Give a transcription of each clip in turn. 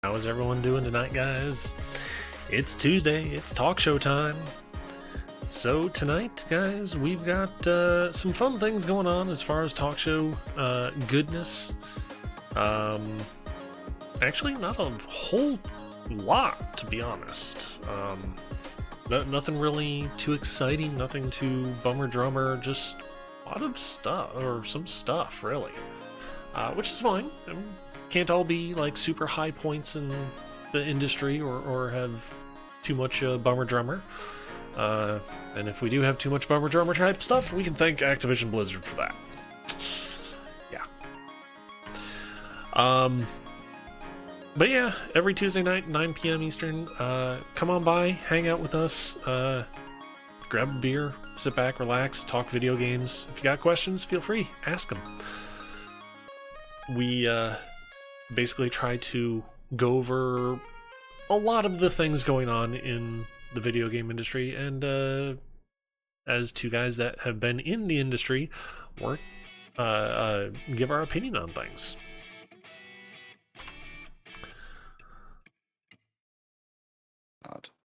How is everyone doing tonight, guys? It's Tuesday, it's talk show time. So, tonight, guys, we've got some fun things going on as far as talk show goodness. Actually, not a whole lot, to be honest. Nothing really too exciting, nothing too bummer drummer, just a lot of stuff, or some stuff, really. Which is fine. Can't all be like super high points in the industry or have too much bummer drummer. And if we do have too much bummer drummer type stuff, we can thank Activision Blizzard for that. Yeah. But yeah, every Tuesday night, 9 p.m. Eastern, come on by, hang out with us, grab a beer, sit back, relax, talk video games. If you got questions, feel free, ask them. We basically try to go over a lot of the things going on in the video game industry, and as two guys that have been in the industry, work give our opinion on things.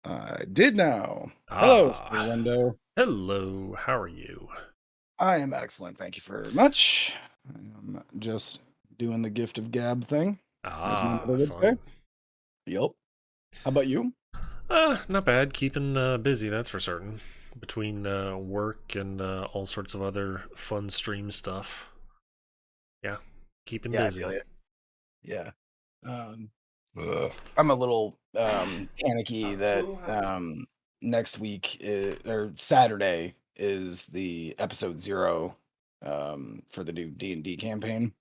I did now. Hello, window. Hello, how are you? I am excellent. Thank you very much. I'm just doing the gift of gab thing, as my mother would say. Fun. Yep. How about you? Not bad. Keeping busy, that's for certain. Between work and all sorts of other fun stream stuff. Yeah, keeping busy. I feel it. Yeah. I'm a little panicky that next week or Saturday is the episode 0 for the new D&D campaign.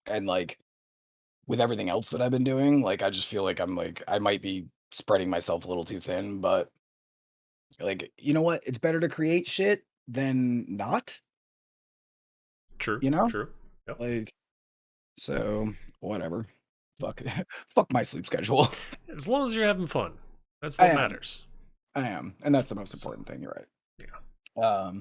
And like with everything else that I've been doing, like I just feel like I might be spreading myself a little too thin, but like, you know what? It's better to create shit than not. True. You know? True. Yep. Like, so whatever. Fuck my sleep schedule. As long as you're having fun, that's what matters. I am, and that's the most important thing. You're right. Yeah.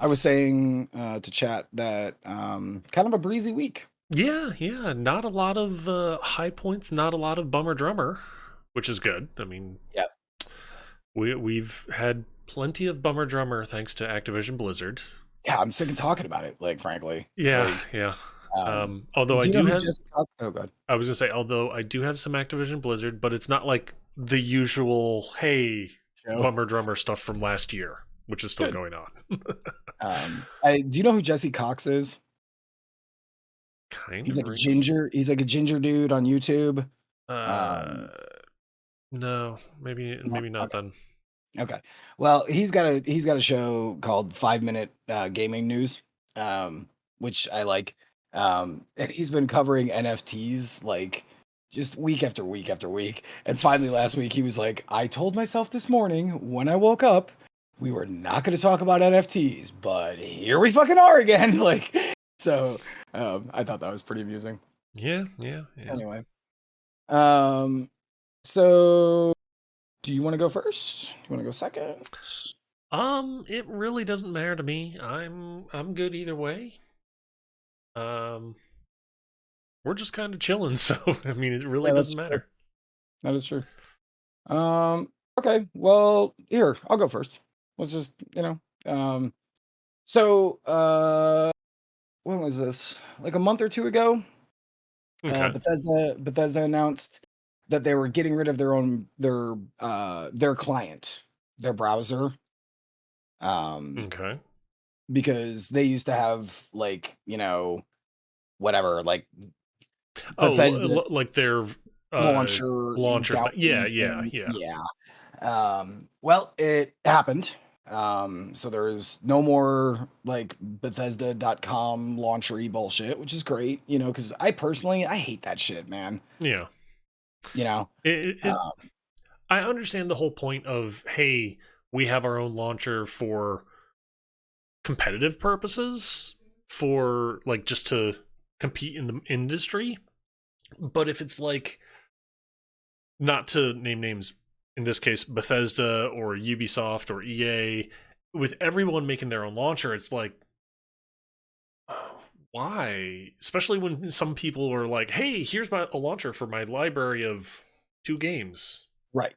I was saying to chat that kind of a breezy week. Yeah. Not a lot of high points, not a lot of bummer drummer, which is good. I mean, yeah, we've had plenty of bummer drummer thanks to Activision Blizzard. Yeah, I'm sick of talking about it. Like, frankly. Yeah, like, yeah. Although I do have, oh god, I was gonna say, although I do have some Activision Blizzard, but it's not like the usual hey bummer drummer stuff from last year, which is still going on. Do you know who Jesse Cox is? Kind he's of like a ginger. He's like a ginger dude on YouTube. No, maybe not then. Okay. Well, he's got a show called 5-Minute Gaming News, which I like. And he's been covering NFTs like just week after week after week. And finally last week he was like, I told myself this morning when I woke up, we were not going to talk about NFTs, but here we fucking are again. Like, so I thought that was pretty amusing. Yeah. Anyway. So do you want to go first? Do you want to go second? It really doesn't matter to me. I'm good either way. We're just kind of chilling, so I mean, it really doesn't matter. That is true. Okay, well, here, I'll go first. Let's just, so when was this? Like a month or two ago? Okay. Bethesda announced that they were getting rid of their client, their browser. Okay. Because they used to have like, whatever, like Bethesda, like their launcher. Yeah. Well, it happened. So there is no more like Bethesda.com launchery bullshit, which is great, because I hate that shit, man. Yeah. I understand the whole point of, hey, we have our own launcher for competitive purposes, for like just to compete in the industry. But if it's like, not to name names, in this case Bethesda or Ubisoft or EA, with everyone making their own launcher, it's like, why? Especially when some people are like, "Hey, here's a launcher for my library of 2 games." Right.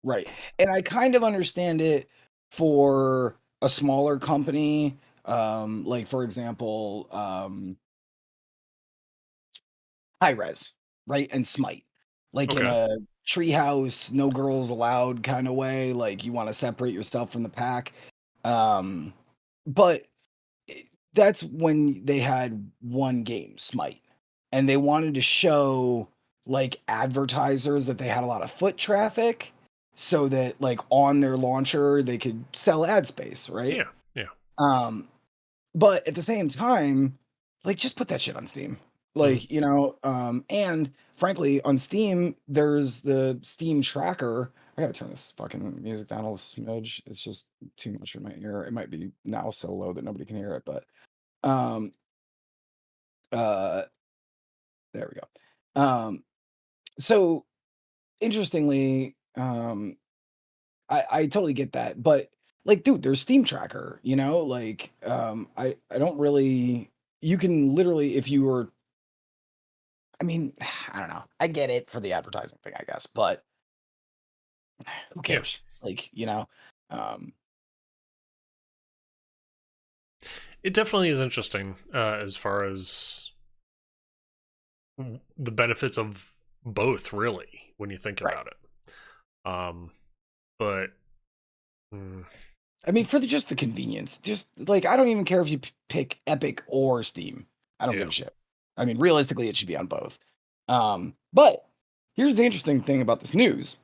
Right. And I kind of understand it for a smaller company, like for example, High Res, right? And Smite. Like in Okay. a treehouse, no girls allowed kind of way, like you want to separate yourself from the pack. Um, but that's when they had one game, Smite, and they wanted to show like advertisers that they had a lot of foot traffic so that like on their launcher they could sell ad space, right? Yeah. Yeah. Um, but at the same time, like just put that shit on Steam. Mhm. Like, and frankly, on Steam, there's the Steam tracker. I gotta turn this fucking music down a smidge. It's just too much in my ear. It might be now so low that nobody can hear it, but um uh there we go. So interestingly, I totally get that, but like, dude, there's Steam Tracker, like, I don't really. You can literally, if you were, I mean, I don't know. I get it for the advertising thing, I guess, but who Yeah. cares? Like, um, It definitely is interesting as far as the benefits of both, really, when you think right. about it. Um, but mm, I mean, for just the convenience, just like I don't even care if you pick Epic or Steam. I don't give yeah, a shit. I mean, realistically, it should be on both. But here's the interesting thing about this news.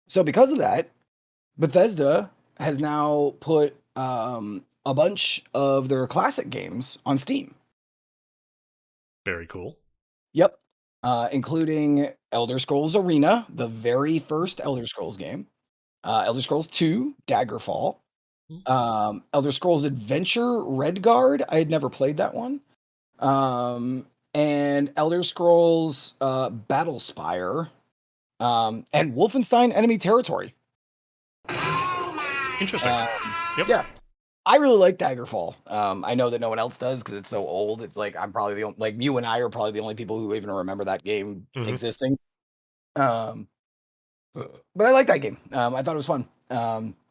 So because of that, Bethesda has now put a bunch of their classic games on Steam. very cool. Yep. Including Elder Scrolls Arena, the very first Elder Scrolls game, Elder Scrolls 2, Daggerfall, Mm. Elder Scrolls Adventure Redguard. I had never played that one. Um, and Elder Scrolls Battlespire, and Wolfenstein Enemy Territory. Interesting. Um, Yep. yeah, I really like Daggerfall. I know that no one else does because it's so old. It's like I'm probably the only, like you and I are probably the only people who even remember that game Hmm. existing. Um, but I like that game. I thought it was fun.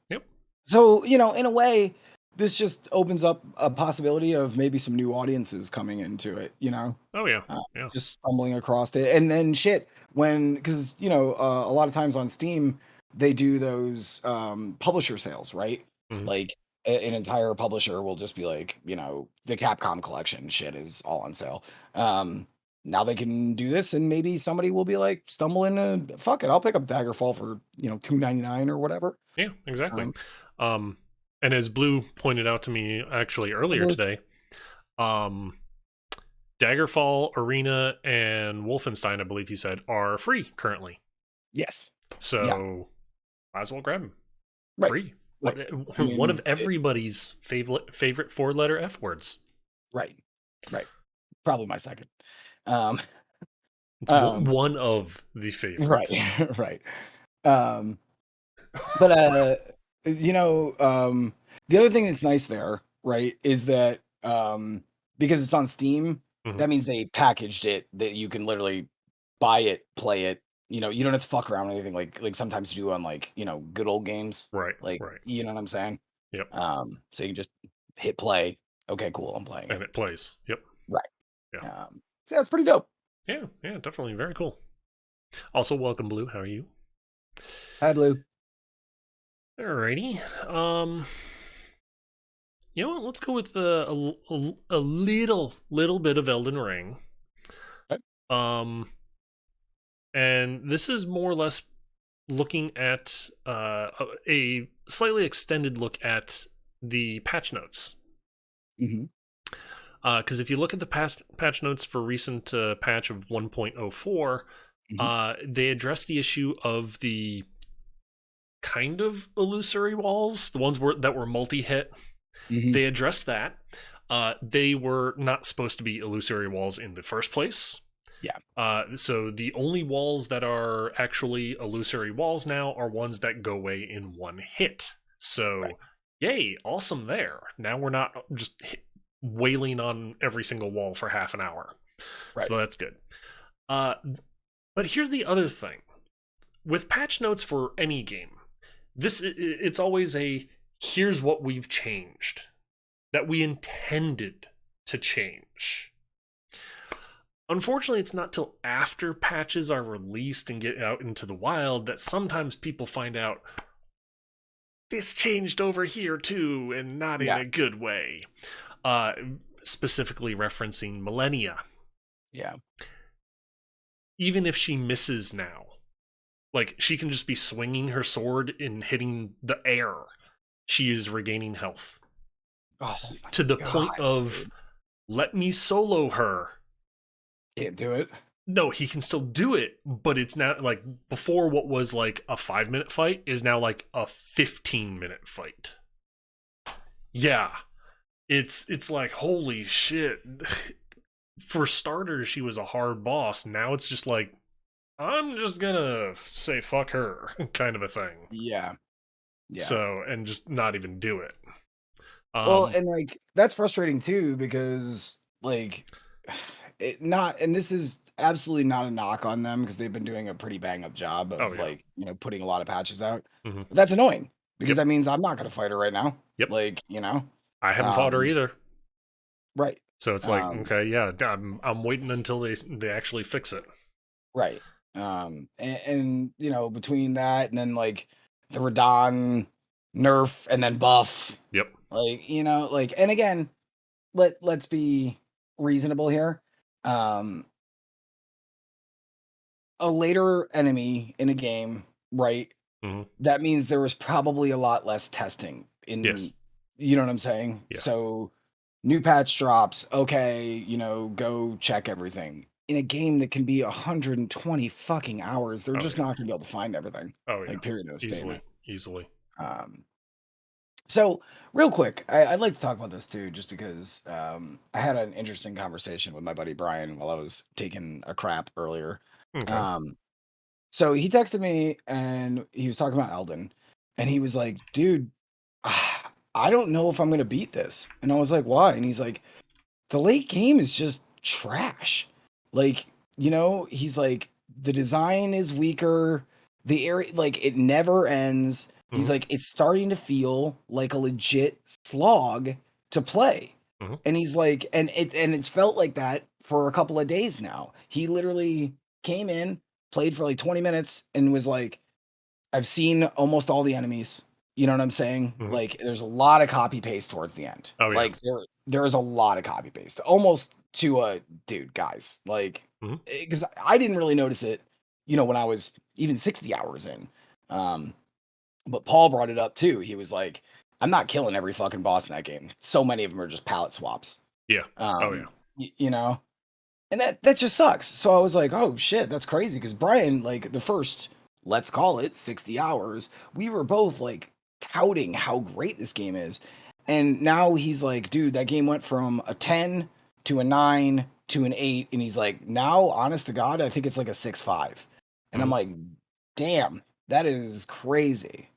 Yep. So in a way, this just opens up a possibility of maybe some new audiences coming into it. Oh yeah. Uh, Yeah. just stumbling across it, and then shit when because a lot of times on Steam they do those publisher sales, right? Hmm. Like an entire publisher will just be like, the Capcom collection shit is all on sale. Um, Now they can do this, and maybe somebody will be like, stumble into fuck it, I'll pick up Daggerfall for $2.99 or whatever. Yeah. Exactly. Um, Um, and as Blue pointed out to me actually earlier Probably. today, um, Daggerfall, Arena, and Wolfenstein, I believe he said, are free currently. Yes. Yeah. So might as well grab them. Right. Free. What? Right. I One of mean, everybody's favorite 4-letter F words. right. Right. Probably my second. Um, It's um, one of the right. favorite. Right. Um, but the other thing that's nice there, right, is that because it's on Steam, Hmm. that means they packaged it that you can literally buy it, play it. You don't have to fuck around with anything like sometimes you do on like, good old games. Right. Like, Right. you know what I'm saying? Yep. So you can just hit play. Okay, cool, I'm playing And it. it plays. Yep. Right. Yeah. So that's pretty dope. Yeah. Yeah. Definitely very cool. Also, welcome, Blue. How are you? Hi, Blue. Alrighty. You know what? Let's go with a little bit of Elden Ring. Okay. Um, and this is more or less looking at a slightly extended look at the patch notes. Hmm. Because if you look at the patch notes for recent patch of 1.04, Hmm. they address the issue of the kind of illusory walls, the ones that were multi-hit. Hmm. They addressed that. They were not supposed to be illusory walls in the first place. Yeah. So the only walls that are actually illusory walls now are ones that go away in one hit. Right. So, yay, awesome there. Now we're not just wailing on every single wall for half an hour. Right. So that's good. Uh, but here's the other thing. With patch notes for any game, it's always a here's what we've changed that we intended to change. Unfortunately, it's not till after patches are released and get out into the wild that sometimes people find out this changed over here too, and not in Yeah. a good way. Uh, Specifically referencing Millennia. Yeah. Even if she misses now, like she can just be swinging her sword and hitting the air, she is regaining health Oh my to the god, point of dude. let me solo her. Can't do it. No, he can still do it, but it's now like before what was like a 5 minute fight is now like a 15-minute fight. Yeah. It's like holy shit. For starters, she was a hard boss. Now it's just like I'm just gonna say fuck her kind of a thing. Yeah. Yeah. So and just not even do it. Well, Um and like that's frustrating too because like and this is absolutely not a knock on them because they've been doing a pretty bang up job oh of yeah. like, putting a lot of patches out. Hmm. But that's annoying because Yep. that means I'm not going to fight her right now. Yep. Like, I haven't fought her um either. right. So it's like, Um okay, yeah, I'm waiting until they actually fix it. right. And between that and then like the Radon nerf and then buff, Yep. like, like and again, let's be reasonable here. Um a later enemy in a game, right? Hmm. That means there was probably a lot less testing Yes. in, you know what I'm saying? Yeah. So new patch drops, okay, go check everything. In a game that can be 120 fucking hours, they're Oh just yeah. not gonna be able to find everything. Oh yeah. Like period, no Easily. statement. Easily. Um so real quick, I'd like to talk about this too, just because I had an interesting conversation with my buddy Brian while I was taking a crap earlier. Okay. Um So he texted me and he was talking about Elden, and he was like, "Dude, I don't know if I'm gonna beat this." And I was like, "Why?" And he's like, "The late game is just trash. Like, he's like, the design is weaker. The area, like, it never ends. He's Hmm. like, it's starting to feel like a legit slog to play." Hmm. And he's like, and it's felt like that for a couple of days now. He literally came in, played for like 20 minutes, and was like, I've seen almost all the enemies. You know what I'm saying? Hmm. Like there's a lot of copy paste towards the end. Oh yeah. Like there is a lot of copy paste. Almost to a dude, guys. Like Hmm. because I didn't really notice it, when I was even 60 hours in. Um, but Paul brought it up too. He was like, I'm not killing every fucking boss in that game. So many of them are just palette swaps. Yeah. Oh yeah. Um, you know, and that just sucks. So I was like, "Oh shit, that's crazy." Because Brian, like the first, let's call it 60 hours, we were both like touting how great this game is, and now he's like, "Dude, that game went from a 10 to a 9 to an 8," and he's like, "Now, honest to God, I think it's like a 6.5," and I'm Hmm. like, "Damn, that is crazy."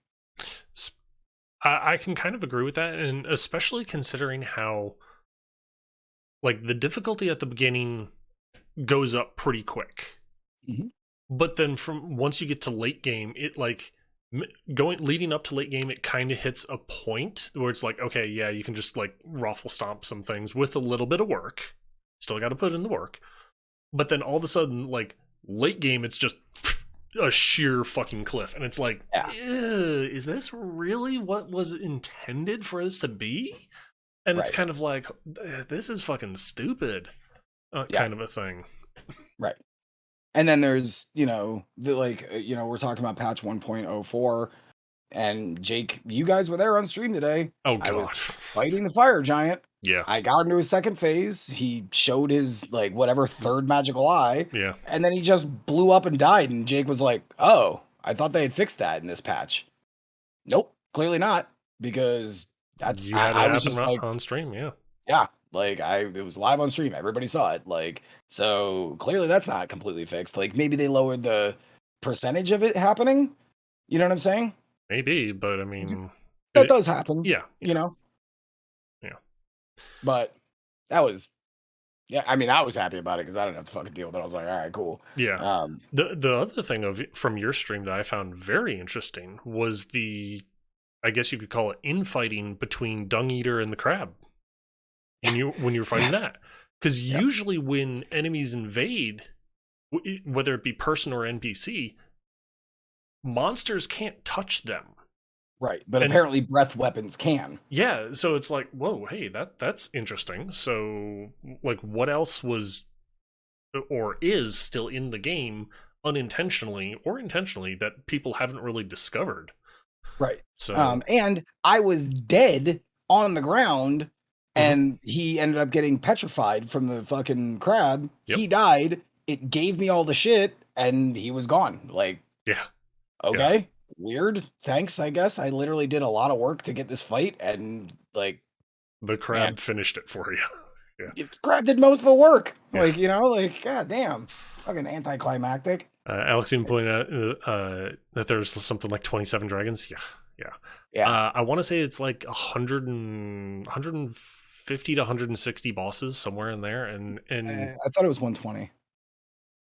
I can kind of agree with that, and especially considering how like the difficulty at the beginning goes up pretty quick. Mhm. But then from once you get to late game, it like going leading up to late game, it kind of hits a point where it's like, okay, yeah, you can just like raffle stomp some things with a little bit of work. Still got to put in the work. But then all of a sudden, like late game, it's just a sheer fucking cliff, and it's like, Yeah, is this really what was intended for this to be? And it's right. kind of like, this is fucking stupid, Yeah, kind of a thing. right. And then there's, we're talking about patch 1.04. And Jake, you guys were there on stream today. Oh I was god. fighting the fire giant. Yeah. I got him to his second phase. He showed his like whatever third magical eye, Yeah. and then he just blew up and died. And Jake was like, "Oh, I thought they had fixed that in this patch." Nope, clearly not, because that's You I, had it I was happen just like, on stream, yeah. yeah, like it was live on stream. Everybody saw it. Like, so clearly that's not completely fixed. Like maybe they lowered the percentage of it happening. You know what I'm saying? Maybe, but I mean, That it, does happen, yeah, yeah, you know? yeah. But that was yeah. I mean, I was happy about it because I didn't have to fucking deal with it. I was like, all right, cool. Yeah. Um, The other thing from your stream that I found very interesting was the, I guess you could call it, infighting between Dung Eater and the Crab when you're fighting yeah, that. Because yep, usually when enemies invade, whether it be person or NPC, monsters can't touch them. right. But And apparently, breath weapons can. yeah, so it's like, whoa, hey, that's interesting. So like what else was or is still in the game unintentionally or intentionally that people haven't really discovered? Right. So, And I was dead on the ground, mhm, and he ended up getting petrified from the fucking crab. yep, He died. It gave me all the shit, and he was gone. Like, yeah, yeah. okay, weird. Thanks, I guess. I literally did a lot of work to get this fight, and like, The man, crab finished it for you. Yeah, crab did most of the work. yeah. Like, you know, like, god damn, fucking anticlimactic. Alex even pointed out that there's something like 27 dragons. Yeah, yeah. Yeah, I want to say it's like 150 to 160 bosses somewhere in there, and I thought it was 120.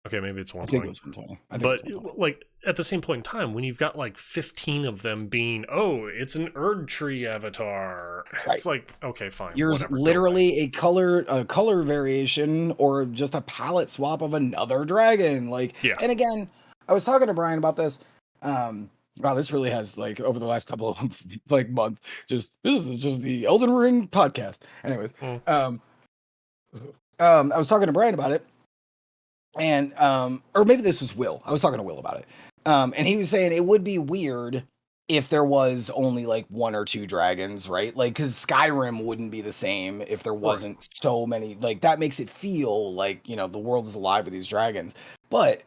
okay, maybe it's I think it 120. was 120. I think it But was 120. like at the same point in time, when you've got like 15 of them being, oh, it's an Erd Tree avatar, Right. it's like, okay, fine, Yours whatever, go away. literally a color variation or just a palette swap of another dragon. Like, Yeah. and again, I was talking to Brian about this. Um, wow, this really has like over the last couple of like month. Just this is just the Elden Ring podcast. Anyways, Mm, um, I was talking to Brian about it, and or maybe this was Will. I was talking to Will about it. And he was saying it would be weird if there was only like one or two dragons, right? Like, because Skyrim wouldn't be the same if there right. wasn't so many. Like, that makes it feel like, you know, the world is alive with these dragons. But,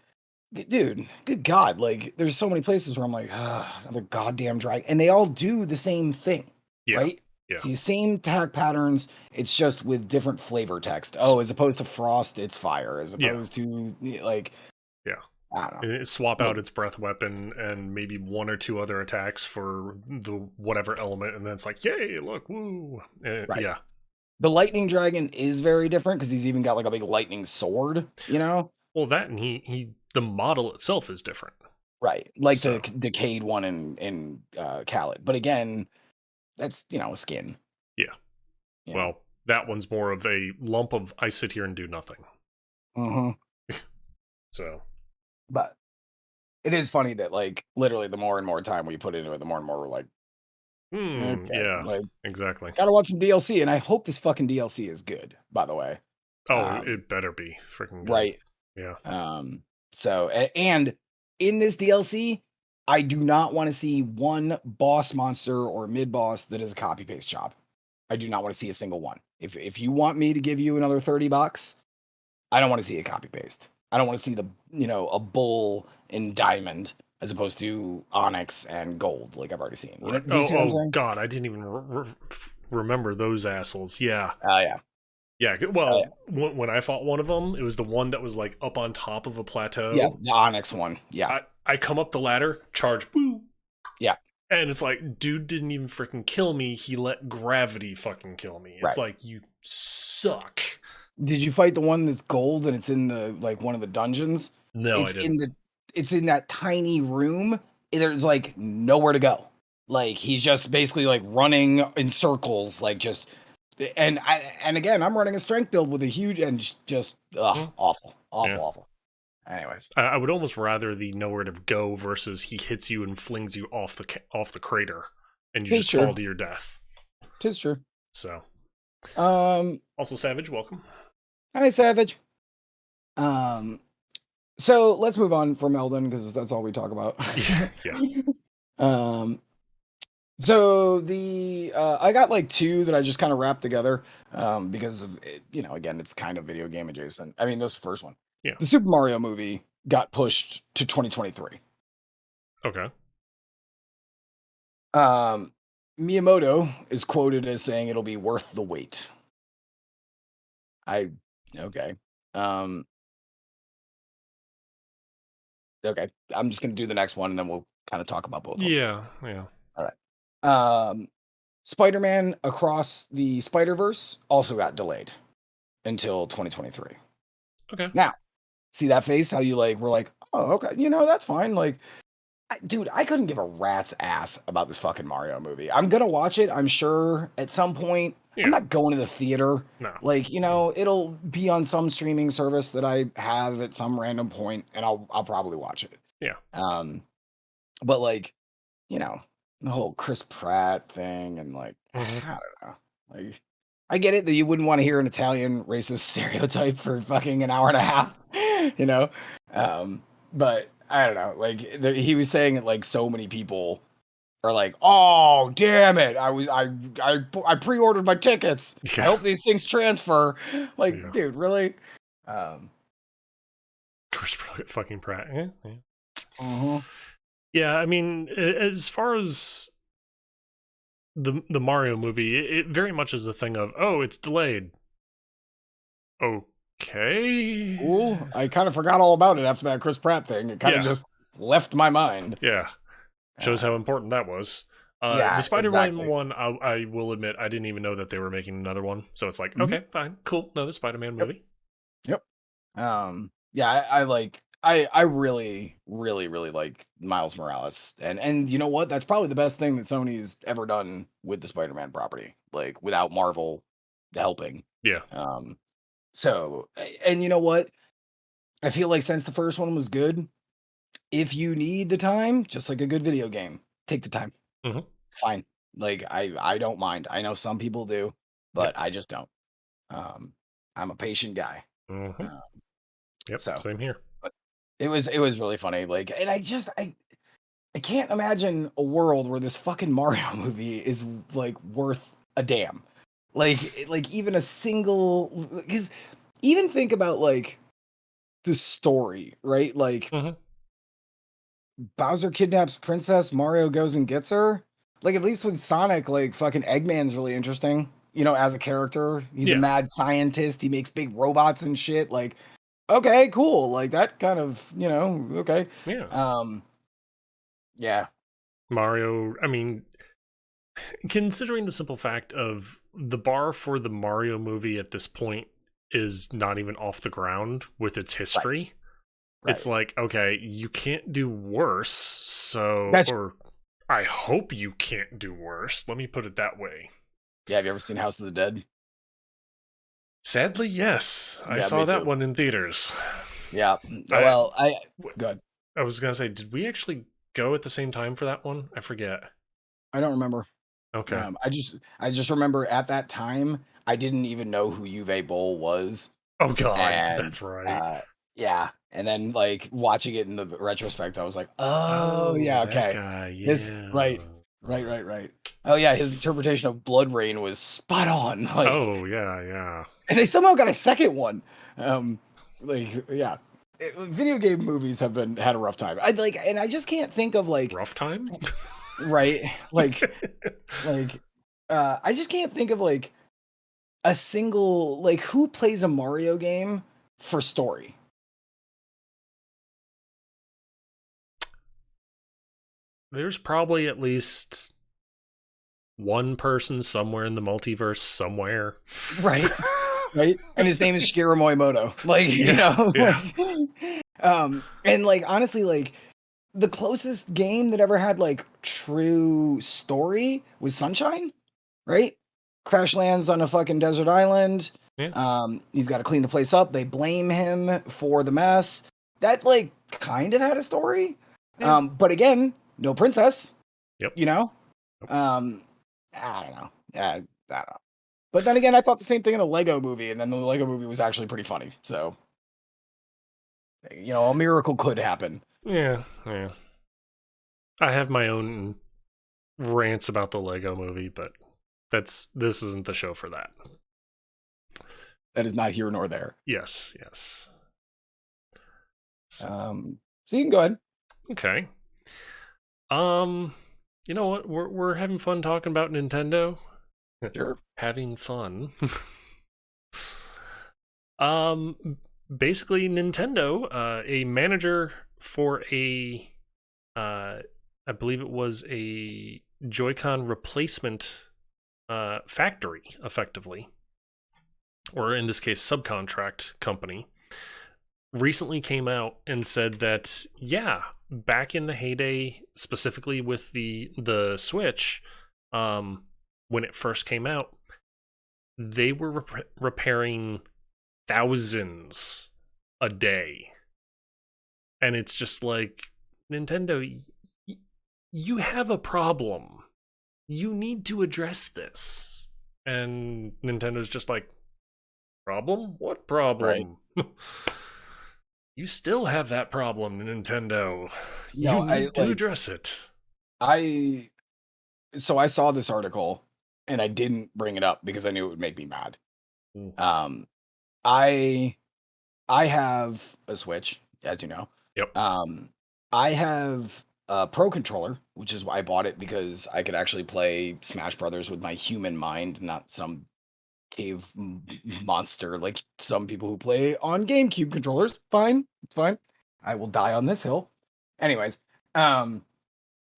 dude, good God, like, there's so many places where I'm like, ah, another goddamn dragon. And they all do the same thing, Yeah. right? Yeah. It's the same attack patterns. It's just with different flavor text. S- Oh, as opposed to frost, it's fire. As Yeah. opposed to, like, Yeah. I don't know. And swap But out its breath weapon and maybe one or two other attacks for the whatever element, and then it's like, yay, look, woo. right. Yeah. The lightning dragon is very different because he's even got like a big lightning sword, you know? Well, that and the model itself is different. Right. Like the So, decayed one in Khaled. But again, that's, you know, a skin, yeah. you know. Well, that one's more of a lump of I sit here and do nothing. Hmm. So, But it is funny that like literally the more and more time we put into it, the more and more we're like, okay, yeah, like exactly. gotta watch some DLC. And I hope this fucking DLC is good, by the way. Oh, Um, it better be freaking good. right. Yeah. So and in this DLC, I do not want to see one boss monster or mid boss that is a copy paste job. I do not want to see a single one. If you want me to give you another $30, I don't want to see a copy paste. I don't want to see the, you know, a bull in diamond as opposed to onyx and gold like I've already seen. You know, Right. do you Oh, see what I'm oh saying? God, I didn't even remember those assholes. Yeah. Oh yeah. Yeah. Oh yeah. Well, when I fought one of them, it was the one that was like up on top of a Yeah, plateau. the onyx one. Yeah. I come up the ladder, charge, boo, Yeah. and it's like, dude didn't even freaking kill me. He let gravity fucking kill me. It's Right. like, you suck. Did you fight the one that's gold and it's in the like one of the dungeons? No, I It's in didn't. the it's in that tiny room. There's like nowhere to go. Like he's just basically like running in circles, like just and again, I'm running a strength build with a huge and just Hmm, awful, awful, yeah. awful. Anyways, I would almost rather the nowhere to go versus he hits you and flings you off the crater and you tis just fall true, to your death. tis true. So, Um, also Savage, welcome. hi Savage. Um, so let's move on from Elden because that's all we talk about. Yeah, yeah. um, So the I got like two that I just kind of wrapped together because of it, you know, again, it's kind of video game adjacent. I mean, this first one, Yeah. the Super Mario movie got pushed to 2023. Okay. Um, Miyamoto is quoted as saying it'll be worth the wait. I okay. Um, okay. I'm just gonna do the next one and then we'll kind of talk about both of them. Yeah, yeah. All right. Um, Spider-Man Across the Spider-Verse also got delayed. until 2023. Okay. Now, see that face? How you like? We're like, oh, okay, that's fine. Like, dude, I couldn't give a rat's ass about this fucking Mario movie. I'm gonna watch it, I'm sure, at some point. I'm Yeah. not going to the theater. No. Like, it'll be on some streaming service that I have at some random point, and I'll probably watch it. Yeah. Um, but like, you know, the whole Chris Pratt thing, and like, Hmm. I don't know. Like, I get it that you wouldn't want to hear an Italian racist stereotype for fucking an hour and a half, you know? But I don't know. Like, he was saying it like so many people are like, oh, damn it. I pre-ordered my tickets. I Yeah. hope these things transfer. Like, Yeah. dude, really? Um, Chris fucking Pratt. Yeah. Yeah. uh-huh. Yeah, I mean, as far as the Mario movie, it very much is a thing of, oh, it's delayed. Okay. Cool. I kind of forgot all about it after that Chris Pratt thing. It kind of Yeah. just left my mind. Yeah. Shows how Uh, important that was. The yeah, Spider-Man exactly. one, I will admit, I didn't even know that they were making another one. So it's like, Mhm. okay, fine, cool, another Spider-Man Yep. movie. Yep. Yeah, I like I really, really, really like Miles Morales. And you know what? That's probably the best thing that Sony's ever done with the Spider-Man property, like without Marvel helping. Yeah. Um, and you know what? I feel like since the first one was good, if you need the time, just like a good video game, take the time. Hmm. Fine. Like I don't mind. I know some people do, Yep. but I just don't. Um, I'm a patient guy. Hmm. Uh, Yep. so Same here. but it was really funny. Like, and I can't imagine a world where this fucking Mario movie is like worth a damn. Like even a single, because even think about like the story, right? Like Hmm. Bowser kidnaps Princess, Mario goes and gets her. Like at least with Sonic, like fucking Eggman's really interesting. As a character, he's a Yeah. mad scientist. He makes big robots and shit. Like, okay, cool. Like that kind of, okay. Yeah. Um, yeah, Mario. I mean, considering the simple fact of the bar for the Mario movie at this point is not even off the ground with its right, history. It's right. like, okay, you can't do worse, so, That's or I hope you can't do worse. Let me put it that way. Yeah. Have you ever seen House of the Dead? Sadly, yes. I Yeah, saw me that too. one in theaters. Yeah. I Well, good. I was gonna say, did we actually go at the same time for that one? I forget. I don't remember. Okay. I just remember at that time I didn't even know who Uwe Boll was. Oh God, And, that's right. uh, yeah, and then, like, watching it in the retrospect, I was like, "Oh, Oh, yeah, that okay. guy. This Yeah. right, right, right, right. Oh, yeah, his interpretation of Blood Rain was spot on, like, Oh yeah, yeah. and they somehow got a second one. Yeah. Video game movies have had a rough time. And I just can't think of, like, Rough time. right, like, I just can't think of, like, a single like, who plays a Mario game for story? There's probably at least one person somewhere in the multiverse somewhere. Right, right, and his name is Shigeru Miyamoto, like, Yeah, yeah, and, like, honestly, like, the closest game that ever had, like, true story was Sunshine, right? Crash lands on a fucking desert island, yeah, he's gotta clean the place up, they blame him for the mess. That, like, kind of had a story, yeah. but again, no princess, Yep. you know? Yep. Um, I don't know. Yeah, I don't know. But then again, I thought the same thing in a Lego movie, and then the Lego movie was actually pretty funny. So, a miracle could happen. Yeah, yeah. I have my own rants about the Lego movie, but this isn't the show for that. That is not here nor there. Yes, yes. So, So you can go ahead. okay. Um, you know what? We're having fun talking about Nintendo. Sure. Having fun. um, basically, Nintendo, a manager for I believe it was a Joy-Con replacement factory, effectively, or in this case, subcontract company, recently came out and said that, yeah, back in the heyday, specifically with the Switch, um, when it first came out, they were repairing thousands a day. And it's just like, Nintendo, you have a problem. You need to address this. And Nintendo's just like, problem? What Right. problem? You still have that problem, Nintendo. You No, need to address it. I so I saw this article and I didn't bring it up because I knew it would make me mad. Mm. Um, I I have a Switch, as you know. Yep. Um, I have a Pro controller, which is why I bought it because I could actually play Smash Brothers with my human mind, not some monster like some people who play on GameCube controllers. Fine, it's fine. I will die on this hill. Anyways, um,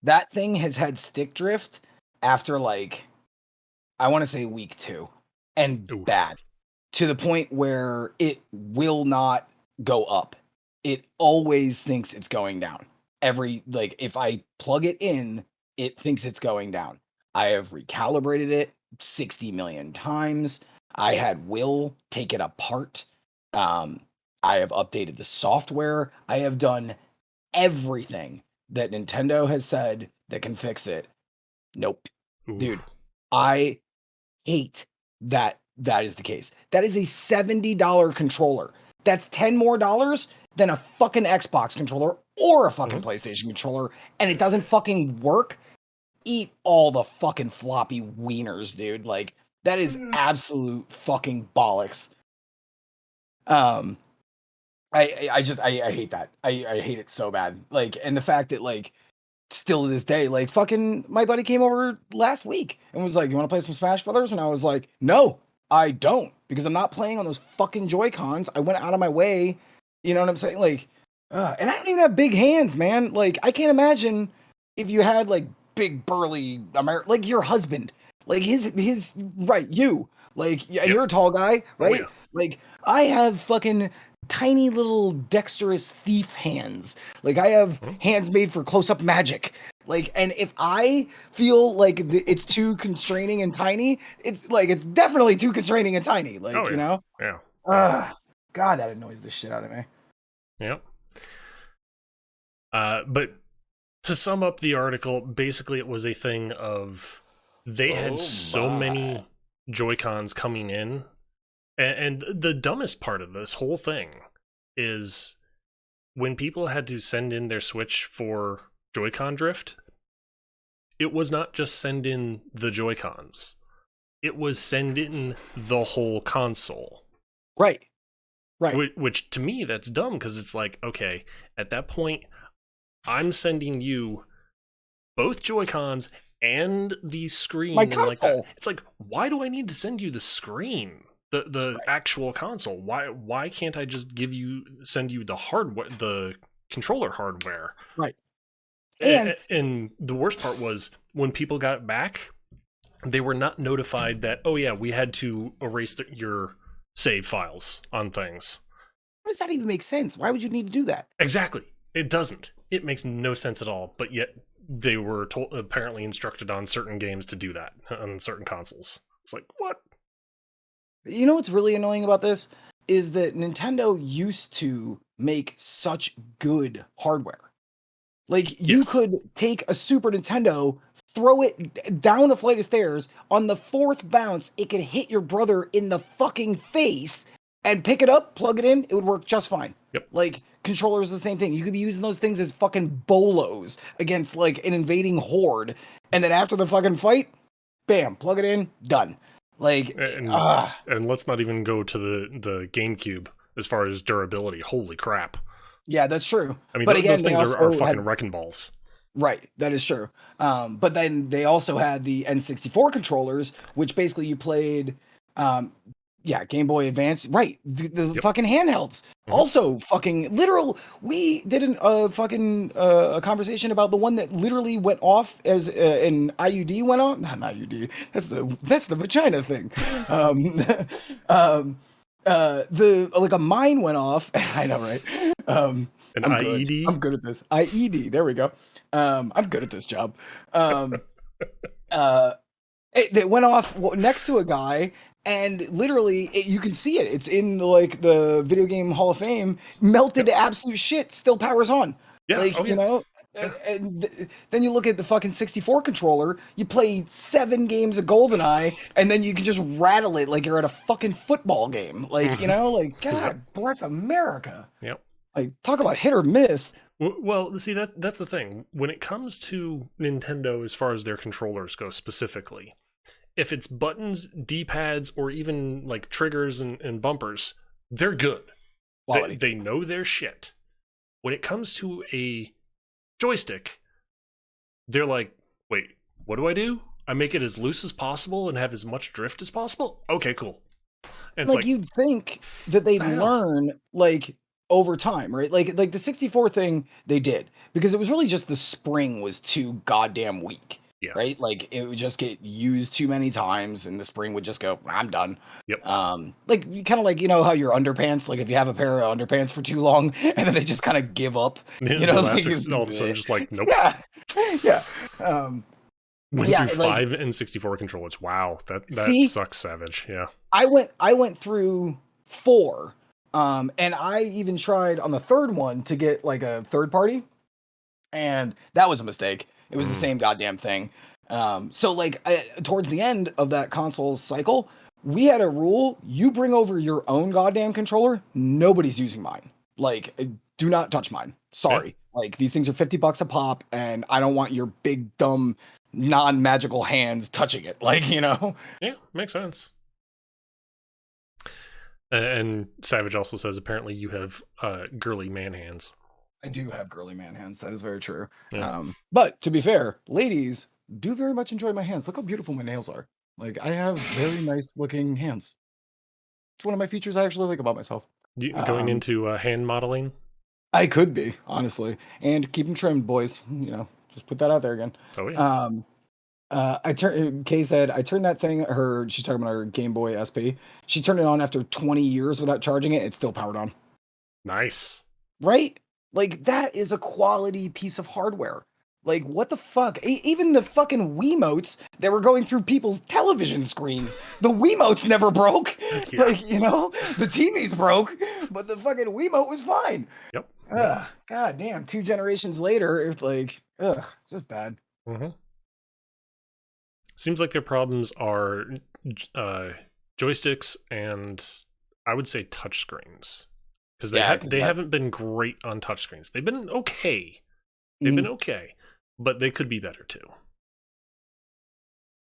that thing has had stick drift after like I want to say week 2 and Oof. bad to the point where it will not go up. It always thinks it's going down. Every like if I plug it in, it thinks it's going down. I have recalibrated it 60 million times. I had Will take it apart. Um, I have updated the software. I have done everything that Nintendo has said that can fix it. Nope. Dude, Oof. I hate that that is the case. That is a $70 controller. That's 10 more dollars than a fucking Xbox controller or a fucking Mhm. PlayStation controller, and it doesn't fucking work. Eat all the fucking floppy wieners, dude. Like that is absolute fucking bollocks. Um I hate that. I hate it so bad. Like and the fact that like still to this day, like fucking my buddy came over last week and was like, "You want to play some Smash Brothers?" And I was like, "No, I don't, because I'm not playing on those fucking Joy Cons. I went out of my way, you know what I'm saying? Like, and I don't even have big hands, man. Like, I can't imagine if you had like big burly like your husband, like his right, you like, and Yep. you're a tall guy, Oh right? yeah. Like, I have fucking tiny little dexterous thief hands. Like I have Mhm. hands made for close up magic. Like, and if I feel like it's too constraining and tiny, it's like it's definitely too constraining and tiny. Oh Like, you yeah. know, Yeah. Yeah. God, that annoys the shit out of me. Yep. But to sum up the article, basically it was a thing of they had Oh so my! many Joy-Cons coming in, and the dumbest part of this whole thing is when people had to send in their Switch for Joy-Con drift, it was not just send in the Joy-Cons. It was send in the whole console. Right, right, Which to me, that's dumb because it's like, okay, at that point, I'm sending you both Joy-Cons and the my screen and like that. console. It's like, why do I need to send you the screen? The Right, actual console. Why can't I just send you the hardware, the controller hardware? right, and And the worst part was when people got it back, they were not notified that, oh yeah, we had to erase your save files on things. how does that even make sense? Why would you need to do that? Exactly. It doesn't. It makes no sense at all. But yet they were apparently instructed on certain games to do that on certain consoles. It's like, what? You know what's really annoying about this is that Nintendo used to make such good hardware. Like you Yes. could take a Super Nintendo, throw it down a flight of stairs, on the fourth bounce, it could hit your brother in the fucking face and pick it up, plug it in, it would work just fine. Yep. Like controllers the same thing. You could be using those things as fucking bolos against like an invading horde. And then after the fucking fight, bam, plug it in, done. Like And let's not even go to the GameCube as far as durability. Holy crap! yeah, that's true. I mean, But those again, they things are also fucking had wrecking balls. right, that is true. But then they also had the N64 controllers, which basically you played. Um, Yeah, Game Boy Advance, right? The Yep. fucking handhelds, Hmm. also fucking literal. We did fucking a conversation about the one that literally went off as an IUD went off. Not an IUD. That's the vagina thing. Um, um, the like a mine went off. I know, right? An I'm good. IED. I'm good at this. IED. There we go. I'm good at this job. Um, uh, it went off next to a guy, and literally you can see it. It's in like the video game Hall of Fame. Melted Yep. to absolute shit. Still powers on. Yeah. Like Oh yeah. Yeah. then you look at the fucking 64 controller. You play 7 games of GoldenEye, and then you can just rattle it like you're at a fucking football game. Like Mhm. like Yep. God bless America. Yep. Like talk about hit or miss. Well, see that's the thing. When it comes to Nintendo, as far as their controllers go specifically, if it's buttons, D-pads, or even like triggers and bumpers, they're good. They Quality. they know their shit. When it comes to a joystick, they're like, wait, what do I do? I make it as loose as possible and have as much drift as possible? Okay, cool. And it's Like like, you'd think that what they'd the hell? learn like over time, right? Like the 64 thing they did because it was really just the spring was too goddamn weak, Yeah. right? Like it would just get used too many times and the spring would just go, I'm done. Yep. Like kind of like how your underpants, like if you have a pair of underpants for too long and then they just kind of give up, The like elastics all of a sudden just like, nope. yeah. Yeah. Um Went yeah, through like 5 and 64 controllers. Wow, that see, sucks savage. Yeah. I went through 4. And I even tried on the third one to get like a third party, and that was a mistake. It was the Mm. same goddamn thing. So like towards the end of that console's cycle, we had a rule: you bring over your own goddamn controller. Nobody's using mine. Like, do not touch mine. Yeah. Sorry. Like these things are $50 a pop, and I don't want your big dumb non-magical hands touching it. Like Yeah, makes sense. And Savage also says apparently you have girly man hands. I do have girly man hands. That is very true. Yeah. But to be fair, ladies do very much enjoy my hands. Look how beautiful my nails are. Like I have very nice looking hands. It's one of my features I actually like about myself. Going Um, into hand modeling. I could be honestly, and keep them trimmed, boys. Just put that out there again. Oh yeah. Um, I turned. Kay said I turned that thing. She's talking about her Game Boy SP. She turned it on after 20 years without charging it. It's still powered on. Nice. Right? Like that is a quality piece of hardware. Like what the fuck? Even the fucking Wiimotes that were going through people's television screens, the Wiimotes never broke. Yeah. Like the TVs broke, but the fucking Wiimote was fine. Yep. Yep. Ugh, god damn. 2 generations later, it's like, it's just bad. Mm-hmm. Seems like their problems are uh, joysticks and I would say touchscreens because Yeah, because they that. haven't been great on touchscreens. They've been okay. They've been Mhm. okay, but they could be better too.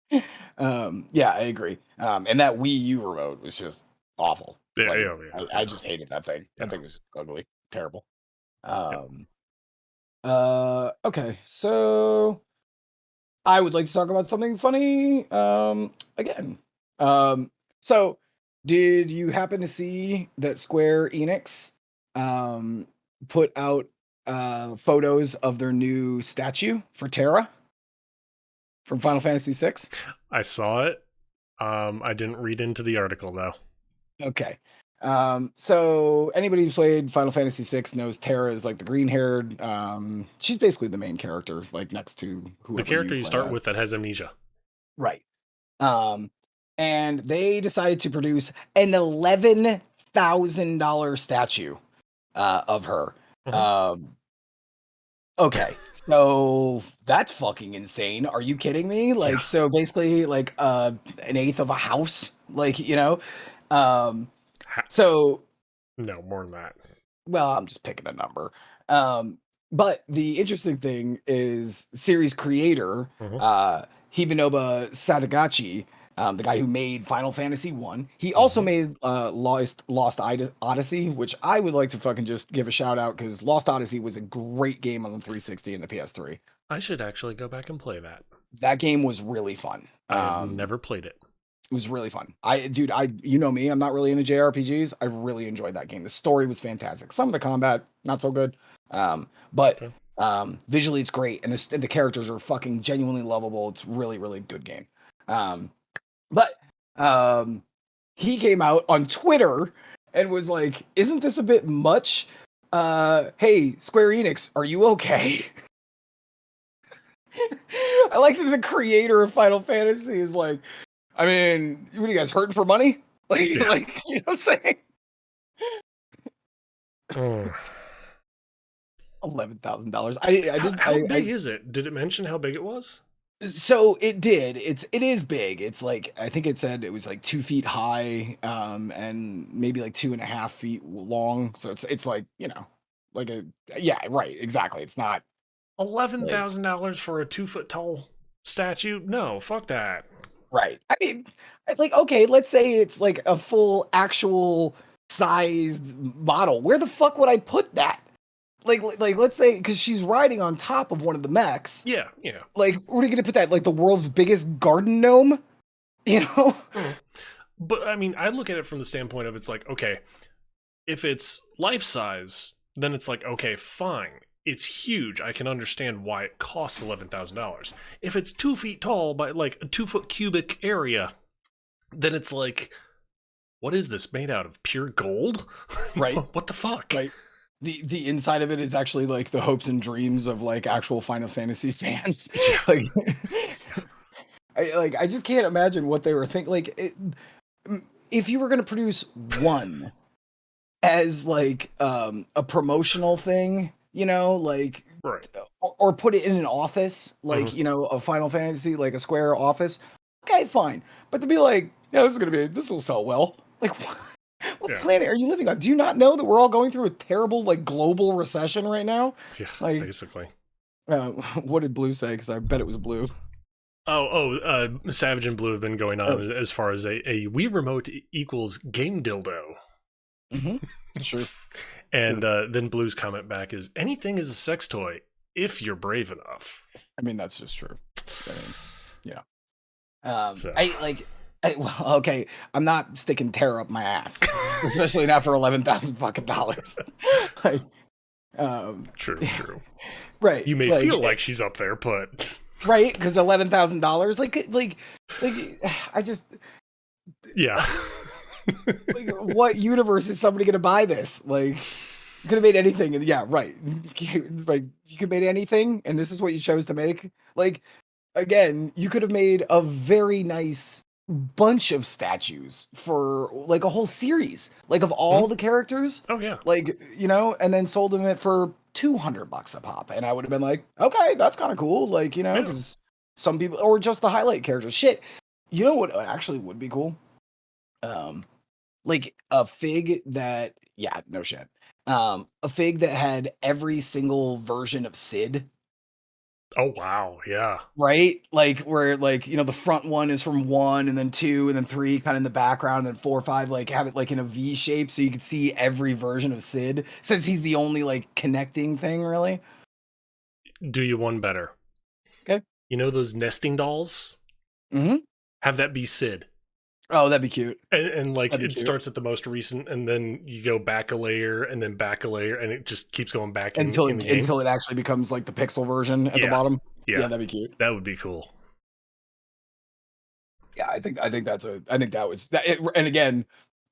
Yeah, I agree. And that Wii U remote was just awful. Yeah. Like Yeah. Yeah. I Yeah. just hated that thing. That Yeah. thing was ugly, terrible. Yep. Um, okay, so I would like to talk about something funny. Again. So did you happen to see that Square Enix um put out photos of their new statue for Terra from Final Fantasy VI? I saw it. I didn't read into the article though. Okay. So anybody who's played Final Fantasy VI knows Terra is like the green-haired. She's basically the main character, like next to The whoever you character you play start as. with that has amnesia. Right. Um, and they decided to produce an $11,000 statue of her. Uh-huh. Um, okay, so that's fucking insane. Are you kidding me? Yeah. Like, so basically, like an eighth of a house. Like, um, so No, more than that. well, I'm just picking a number. But the interesting thing is series creator Uh-huh. Hibinobu Sadagachi, the guy who made Final Fantasy One. He also Uh-huh. made Lost Odyssey, which I would like to fucking just give a shout out because Lost Odyssey was a great game on the 360 and the PS3. I should actually go back and play that. That game was really fun. I have never played it. It was really fun. Dude, you know me, I'm not really into JRPGs. I really enjoyed that game. The story was fantastic. Some of the combat, not so good. But Okay. visually it's great. And the characters are fucking genuinely lovable. It's really, really good game. Um, but he came out on Twitter and was like, isn't this a bit much? Hey, Square Enix, are you okay? I like that the creator of Final Fantasy is like, I mean, what are you guys hurting for money? Like, Yeah. you know what I'm saying? Mm. $11,000. How big is it? Did it mention how big it was? So it did. It is big. It's like, I think it said it was like 2 feet high, and maybe like 2.5 feet long. So it's like, like yeah, right, exactly. It's not like, $11,000 for a 2 foot tall statue? No, fuck that. right. I mean, like, okay, let's say it's like a full actual sized model. Where the fuck would I put that? Like let's say, because she's riding on top of one of the mechs. Yeah, yeah. Like, where are you gonna put that? Like the world's biggest garden gnome? You know? Mm. But I mean, I look at it from the standpoint of it's like, okay, if it's life size, then it's like, okay, fine. It's huge. I can understand why it costs $11,000. If it's 2 feet tall by like a 2 foot cubic area, then it's like, what is this made out of? Pure gold? Right. What the fuck? Right. The inside of it is actually like the hopes and dreams of like actual Final Fantasy fans. Yeah. Like, I just can't imagine what they were thinking. Like, if you were gonna produce one as like a promotional thing, like, Right. or put it in an office, like, Mhm. a Final Fantasy, like a Square office, okay, fine. But to be like, yeah, this will sell well. Like, what Yeah. planet are you living on? Do you not know that we're all going through a terrible, like, global recession right now? Yeah, Like, basically. what did Blue say? Because I bet it was Blue. Savage and Blue have been going on Oh, as far as a Wii Remote equals game dildo. mm-hmm. Sure. And then Blue's comment back is anything is a sex toy if you're brave enough. I mean, that's just true. I mean, yeah. So, Well, okay, I'm not sticking terror up my ass, especially not for 11,000 fucking dollars. Like, true, true. right, You may like, feel like she's up there, but right, because $11,000, like, I just, yeah. like, what universe is somebody gonna buy this? Like, you could have made anything, and yeah, right, like, you could have made anything, and this is what you chose to make. Like, again, you could have made a very nice bunch of statues for like a whole series, like of Hmm? all the characters, Oh yeah. like, and then sold them it for $200 a pop, and I would have been like, okay, that's kind of cool, like, Yeah. because some people, or just the highlight characters. Shit, you know what actually would be cool? Um, like a fig that, yeah, no shit. A fig that had every single version of Sid. Oh wow. Yeah. Right? Like, where, like, the front one is from 1, and then 2, and then 3 kinda in the background, and then 4, 5, like, have it, like, in a V shape so you can see every version of Sid, since he's the only, like, connecting thing, really. Do you one better? Okay. You know those nesting dolls? Mhm. Have that be Sid. Oh, that'd be cute. And like That'd be it cute. starts at the most recent, and then you go back a layer, and then back a layer, and it just keeps going back in the game. Until it actually becomes, like, the pixel version at the Yeah, bottom. Yeah, yeah, that'd be cute. that would be cool. Yeah, I think that was that it, and again,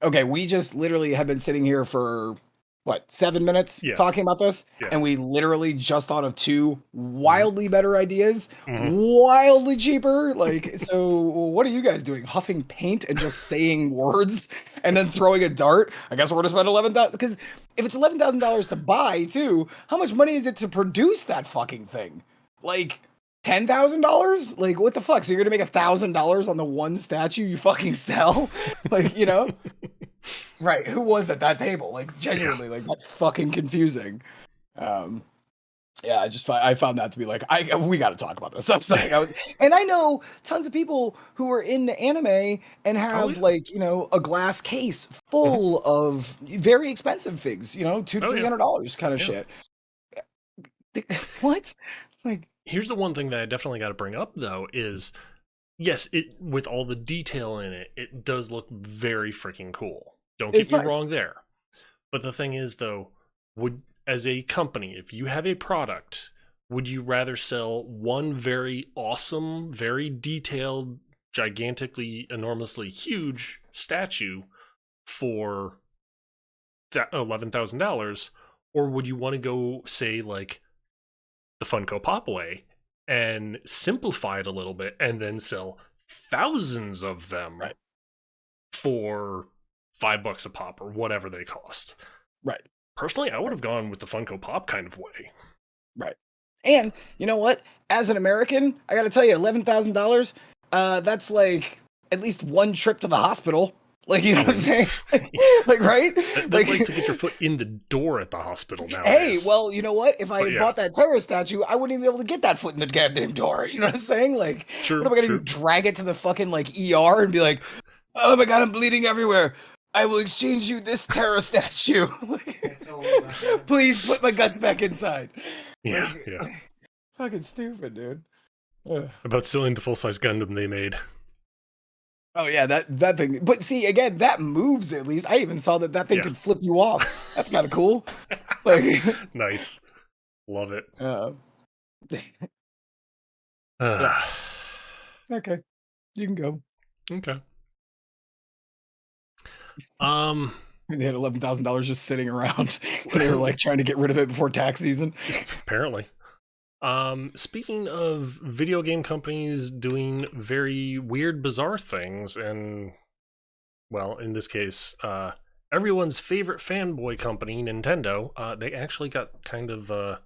okay, we just literally have been sitting here for what, 7 minutes Yeah, talking about this, yeah. and we literally just thought of two Mhm, wildly better ideas, mhm. wildly cheaper. Like, so what are you guys doing? Huffing paint and just saying words and then throwing a dart? I guess we're gonna spend 11,000, because if it's $11,000 to buy too, how much money is it to produce that fucking thing? Like, $10,000? Like, what the fuck? So you're gonna make $1,000 on the one statue you fucking sell? Like, right? Who was at that table? Like, Yeah. genuinely, like, that's fucking confusing. Um, yeah, I found that to be like, we got to talk about this. I'm saying, and I know tons of people who are into anime and Oh have, yeah. like, a glass case Mhm. full of very expensive figs, two to Oh three yeah. hundred dollars kind of Yeah. shit. What? Like, Here's the one thing that I definitely got to bring up though is yes, it with all the detail in it, it does look very freaking cool. Don't get It's me nice. wrong there. But the thing is, though, would as a company, if you have a product, would you rather sell one very awesome, very detailed, gigantically, enormously huge statue for $11,000, or would you want to go say like the Funko Pop way and simplify it a little bit and then sell thousands of them Right. for $5 a pop or whatever they cost? Right. Personally, I would Right. have gone with the Funko Pop kind of way. Right. And you know what? As an American, I got to tell you, $11,000. That's like at least one trip to the hospital. Like, you know what I'm saying? Like, right? That's like to get your foot in the door at the hospital Hey, nowadays. well, you know what? If I But had yeah, bought that terror statue, I wouldn't even be able to get that foot in the goddamn door. You know what I'm saying? Like, what true, am I gonna do? true. Drag it to the fucking like ER and be like, "Oh my god, I'm bleeding everywhere. I will exchange you this terror statue. Please put my guts back inside." Yeah, Like, yeah. fucking stupid, dude. Ugh. About stealing the full size Gundam they made. Oh yeah, that thing. But see, again, that moves at least. I even saw that thing Yeah. could flip you off. That's kind of cool. Like, Nice. Love it. uh, yeah. Uh, Okay, you can go. okay. Um, And they had $11,000 just sitting around. And they were like trying to get rid of it before tax season. apparently. Speaking of video game companies doing very weird, bizarre things, and well, in this case, everyone's favorite fanboy company, Nintendo, they actually got kind of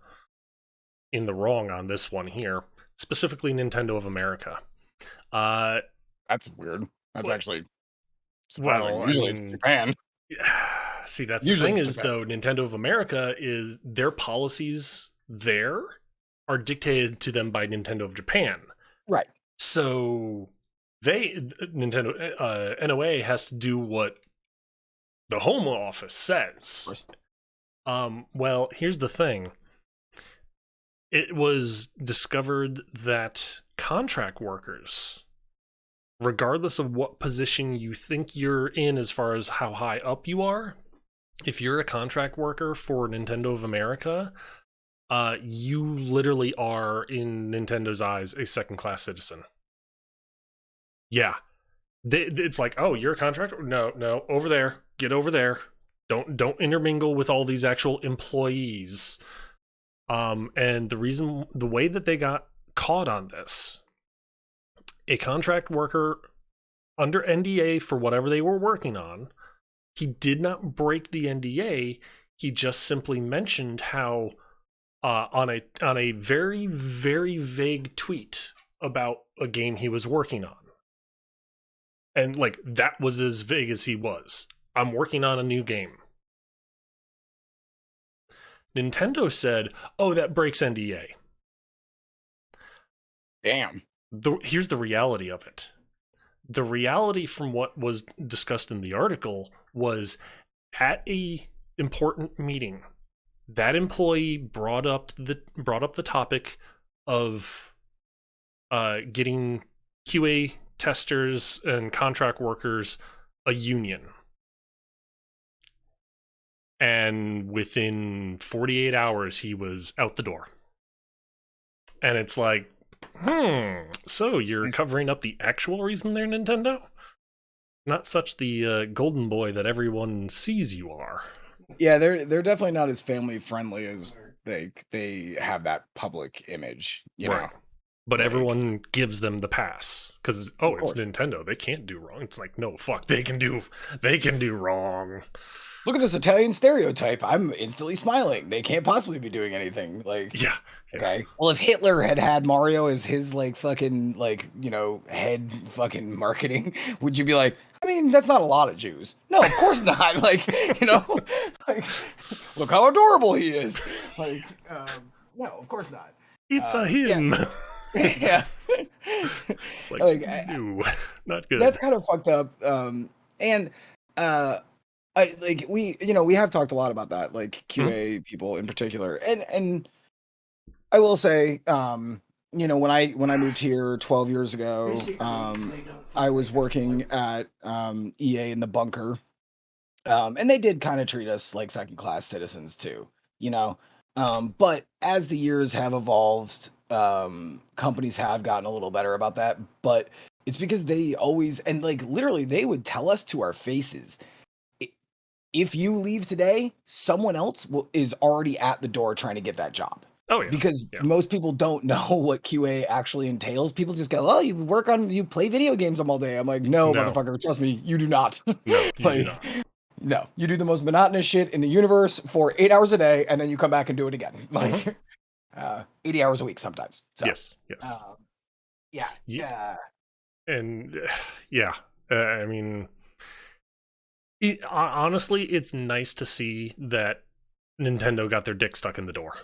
in the wrong on this one here, specifically Nintendo of America. Uh, That's weird. That's well, actually surprising. I Usually it's mean, Japan. see, that's the Usually thing it's is, Japan. though, Nintendo of America is their policies there are dictated to them by Nintendo of Japan. Right. So Nintendo NOA has to do what the home office says. Well, here's the thing. It was discovered that contract workers, regardless of what position you think you're in as far as how high up you are, if you're a contract worker for Nintendo of America, you literally are, in Nintendo's eyes, a second-class citizen. Yeah. It's like, oh, you're a contractor? No, over there. Get over there. Don't intermingle with all these actual employees. And the way that they got caught on this, a contract worker under NDA for whatever they were working on, he did not break the NDA. He just simply mentioned how on a very, very vague tweet about a game he was working on. And like that was as vague as he was. I'm working on a new game. Nintendo said, "Oh, that breaks NDA." Damn. Here's the reality of it. The reality from what was discussed in the article was at a important meeting, that employee brought up the topic of getting QA testers and contract workers a union. And within 48 hours, he was out the door. And it's like, so you're covering up the actual reason they're Nintendo? Not such the golden boy that everyone sees you are. Yeah, they're definitely not as family friendly as they have that public image, you know. But like, everyone gives them the pass because it's course. Nintendo. They can't do wrong. It's like, no, fuck, they can do wrong. Look at this Italian stereotype. I'm instantly smiling. They can't possibly be doing anything. Like, Yeah. okay. Well, if Hitler had Mario as his like fucking like, you know, head fucking marketing, would you be like, I mean, that's not a lot of Jews. No, of course not. Like, you know, like, look how adorable he is. Like, no, of course not. It's a him. Yeah. It's like no, not good. That's kind of fucked up. And I like we have talked a lot about that, like QA people in particular. And I will say, when I moved here 12 years ago, I was working at EA in the bunker. And they did kind of treat us like second class citizens too, you know. But as the years have evolved, companies have gotten a little better about that. But it's because they always, and like literally, they would tell us to our faces, "I- if you leave today, someone else is already at the door trying to get that job." Oh yeah, Because yeah. most people don't know what QA actually entails. People just go, "Oh, you play video games all day." I'm like, "No, No, motherfucker, trust me, you do not." no, you do Like, not. no, you do the most monotonous shit in the universe for 8 hours a day, and then you come back and do it again, Hmm. like 80 hours a week sometimes. So, Yes, yes. um, yeah, Yeah, yeah, and yeah. I mean, honestly, it's nice to see that Nintendo got their dick stuck in the door.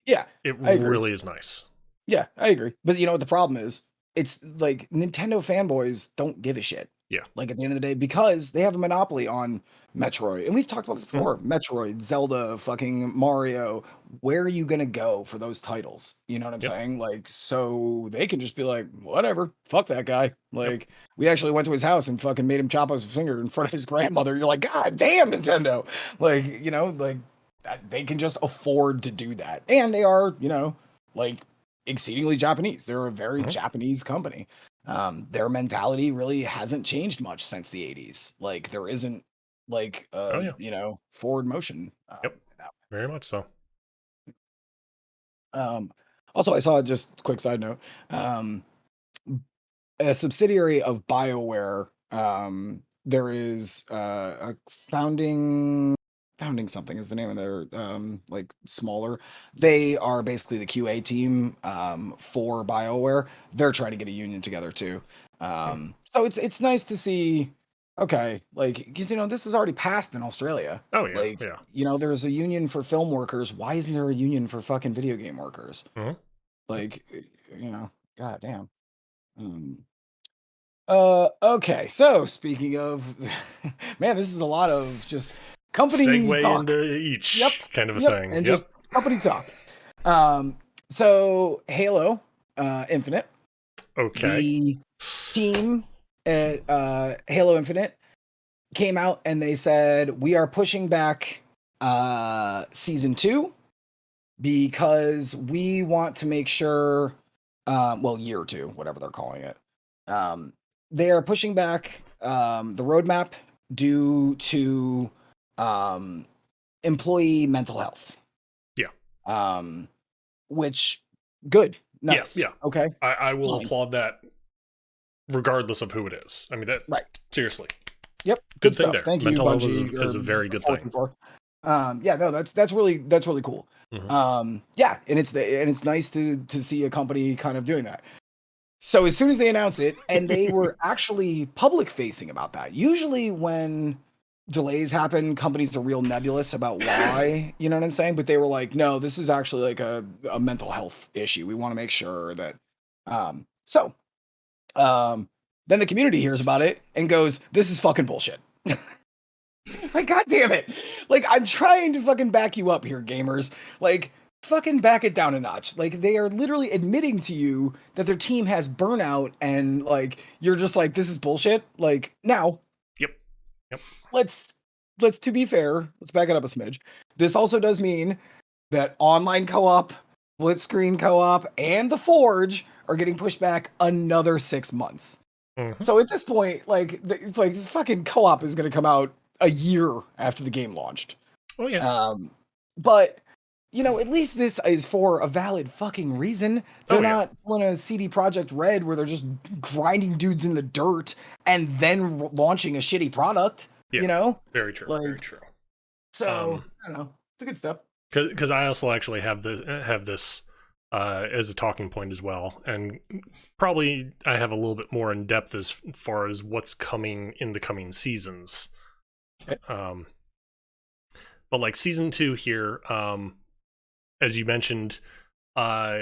yeah. It I agree. really is nice. Yeah, I agree. But you know what the problem is? It's like Nintendo fanboys don't give a shit. Yeah. Like at the end of the day, because they have a monopoly on Metroid. And we've talked about this Hmm. before. Metroid, Zelda, fucking Mario. Where are you gonna go for those titles? You know what I'm Yep. saying? Like, so they can just be like, whatever, fuck that guy. Yep. Like, we actually went to his house and fucking made him chop off his finger in front of his grandmother. You're like, God damn, Nintendo. Like, like they can just afford to do that. And they are, like exceedingly Japanese. They're a very Hmm. Japanese company. Their mentality really hasn't changed much since the 80s. Like there isn't like Oh yeah. forward motion. Yep. Very much so. Um, Also, I saw just quick side note. A subsidiary of BioWare. There is a founding something is the name of their like smaller. They are basically the QA team for BioWare. They're trying to get a union together too. Hmm. So it's nice to see. Okay, like because this is already passed in Australia. Oh yeah. Like Yeah. there's a union for film workers. Why isn't there a union for fucking video game workers? Hmm. Like god damn. Um, okay. So speaking of, man, this is a lot of just company Segue talk. into Yep. each kind of a Yep. thing. And Yep. just company talk. Um, so Halo, Infinite, Okay. the team at Halo Infinite came out and they said we are pushing back season 2 because we want to make sure, well, year 2, whatever they're calling it. Um, they are pushing back the roadmap due to um, employee mental health. Yeah. Um, which good, Yeah. nice, Yeah. okay, I will fine, applaud that regardless of who it is. I mean, that right. seriously, Yep, good good thing stuff. there. Thank you, Mental health Bungie, is or a very good thing. 434. Yeah, no, that's really cool. Hmm. Yeah, and it's nice to see a company kind of doing that. So as soon as they announce it, and they were actually public facing about that. Usually when delays happen, companies are real nebulous about why, you know what I'm saying? But they were like, no, this is actually like a mental health issue. We want to make sure that so then the community hears about it and goes, this is fucking bullshit. Like, god damn it. Like, I'm trying to fucking back you up here, gamers. Like, fucking back it down a notch. Like, they are literally admitting to you that their team has burnout and like you're just like, this is bullshit. Like, now, Yep. Yep. let's to be fair, let's back it up a smidge. This also does mean that online co-op, split screen co-op, and the Forge are getting pushed back another 6 months. Hmm. So at this point, like, like fucking co-op is going to come out a year after the game launched. Oh yeah. Um, but at least this is for a valid fucking reason. They're Oh yeah. not pulling a CD Project Red where they're just grinding dudes in the dirt and then launching a shitty product. Yeah. Very true. Very Like true. so. I don't know. It's a good stuff. Because I also actually have this as a talking point as well, and probably I have a little bit more in depth as far as what's coming in the coming seasons. Okay. But like season 2 here, as you mentioned, uh,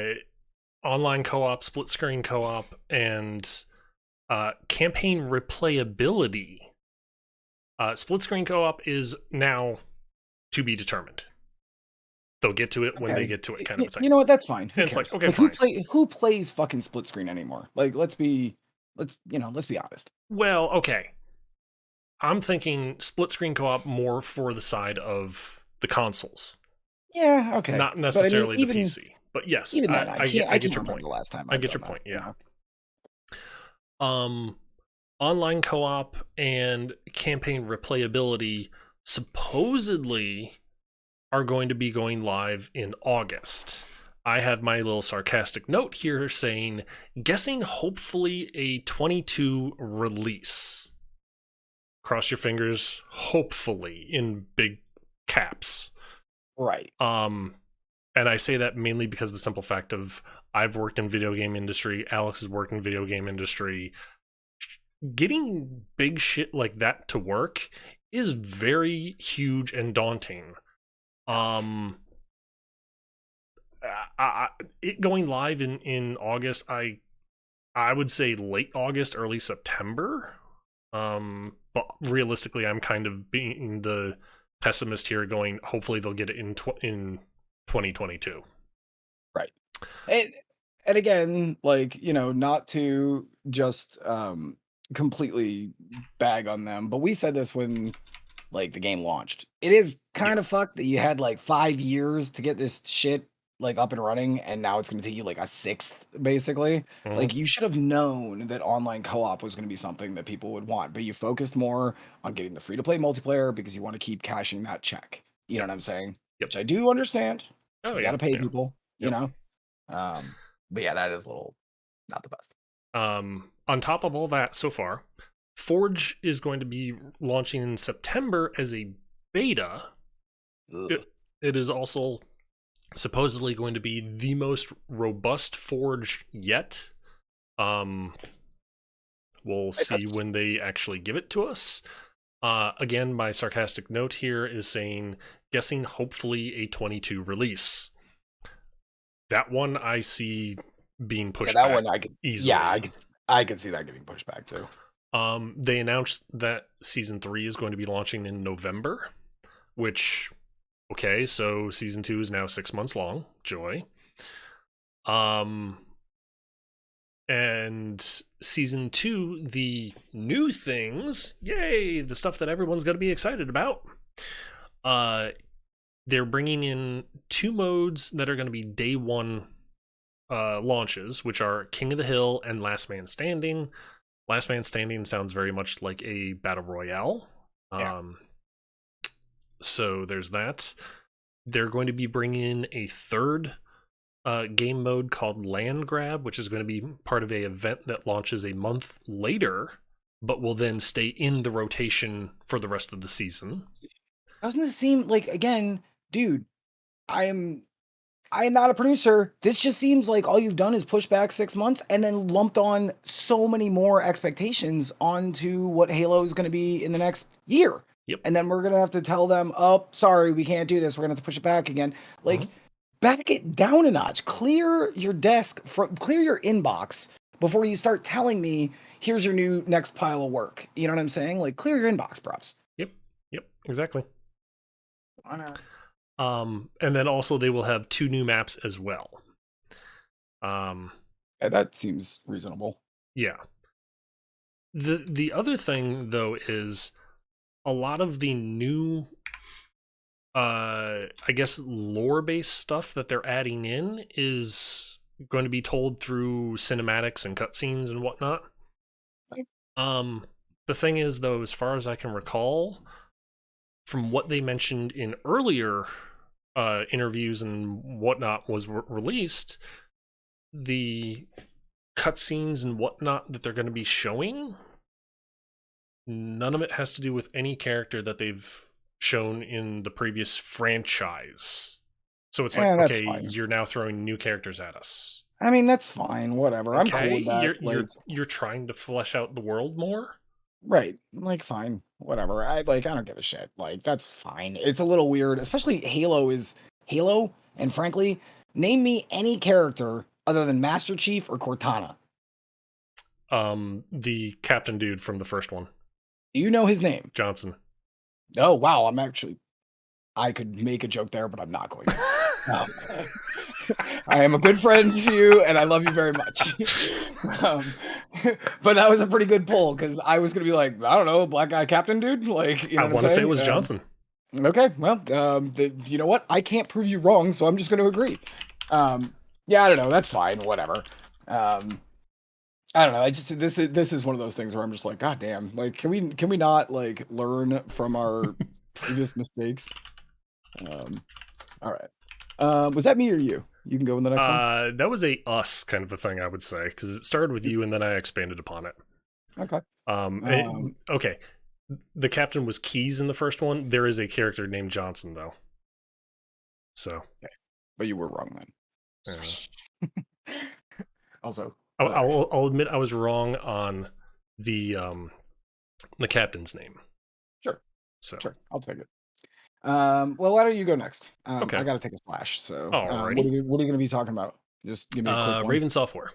online co-op, split screen co-op, and campaign replayability. Split screen co-op is now to be determined. they'll get to it when they Okay. get to it, kind of a thing. You know what? That's fine. Who And it's like, cares? okay, Like fine. who plays fucking split screen anymore? Like let's be honest. Well, okay. I'm thinking split screen co-op more for the side of the consoles, Yeah, okay. not But I mean, necessarily the PC. But yes, even then, I I get can't your remember point. the last time I I've get done your that. point. You Yeah. know? Um, online co-op and campaign replayability supposedly are going to be going live in August. I have my little sarcastic note here saying, guessing hopefully a 22 release. Cross your fingers, hopefully, in big caps. Right. And I say that mainly because of the simple fact of I've worked in video game industry, Alex has worked in video game industry. Getting big shit like that to work is very huge and daunting. It going live in August, I would say late August, early September. But realistically, I'm kind of being the pessimist here, going hopefully they'll get it in 2022. Right. And and again, like, not to just completely bag on them, but we said this when like the game launched. It is Yeah. kind of fucked that you had like 5 years to get this shit like up and running, and now it's going to take you like a sixth, basically. Mhm. Like you should have known that online co-op was going to be something that people would want, but you focused more on getting the free-to-play multiplayer because you want to keep cashing that check. You know Yep. what I'm saying? Yep. Which I do understand. Oh You got yeah. to pay Yeah. people, you Yep. know. Um, but yeah, that is a little not the best. On top of all that, so far, Forge is going to be launching in September as a beta. Ugh. It is also supposedly going to be the most robust Forge yet. Um, we'll see That's when they actually give it to us. Again, my sarcastic note here is saying, guessing hopefully a 22 release. That one I see being yeah, pushed that back one I could. Yeah, easily. I could see that getting pushed back too. They announced that season 3 is going to be launching in November, which, okay, so season 2 is now 6 months long. Joy. And season 2, the new things, yay, the stuff that everyone's going to be excited about. They're bringing in 2 modes that are going to be day 1 launches, which are King of the Hill and Last Man Standing. Last Man Standing sounds very much like a battle royale. Yeah. So there's that. They're going to be bringing in a third game mode called Land Grab, which is going to be part of a event that launches a month later, but will then stay in the rotation for the rest of the season. Doesn't this seem like, again, dude? I am not a producer. This just seems like all you've done is push back 6 months and then lumped on so many more expectations onto what Halo is going to be in the next year. Yep. And then we're going to have to tell them, oh, sorry, we can't do this. We're going to have to push it back again. Like, back it down a notch. Clear your desk, clear your inbox before you start telling me, here's your new next pile of work. You know what I'm saying? Like, clear your inbox, props. Yep, exactly. Why not? And then also they will have 2 new maps as well. That seems reasonable. Yeah. The other thing though is a lot of the new I guess lore based stuff that they're adding in is going to be told through cinematics and cutscenes and whatnot. Right. The thing is though, as far as I can recall, from what they mentioned in earlier interviews and whatnot was released, the cutscenes and whatnot that they're going to be showing, none of it has to do with any character that they've shown in the previous franchise. So it's like, That's okay, fine. you're now throwing new characters at us. I mean, that's fine. Whatever. I'm cool Okay, with that. you're trying to flesh out the world more. Right. Like, fine. Whatever. I don't give a shit. Like, that's fine. It's a little weird, especially Halo is Halo. And frankly, name me any character other than Master Chief or Cortana. The captain dude from the first one, Do you know his name? Johnson. Oh, wow. I could make a joke there, but I'm not going to. Um, I am a good friend to you, and I love you very much. um, but that was a pretty good pull because I was gonna be like, I don't know, black guy captain, dude. Like, you I know what I'm want to say it saying? was Johnson. Okay, well, you know what? I can't prove you wrong, so I'm just going to agree. Yeah, I don't know. That's fine. Whatever. Um, I don't know. I just this is one of those things where I'm just like, God damn! Like, can we not like learn from our previous mistakes? Um, all right. Was that me or you? You can go in the next one. That was a us kind of a thing, I would say, because it started with you and then I expanded upon it. Okay. Um, it- Um, okay, the captain was Keys in the first one. There is a character named Johnson though, so okay. But you were wrong then. uh, Swish. Also, I'll, all right. I'll admit I was wrong on the the captain's name. Sure. So Sure. I'll take it. Well, why don't you go next? I okay, gotta take a flash. So, what alrighty. are you gonna be talking about? Just give me a quick one. Raven Software.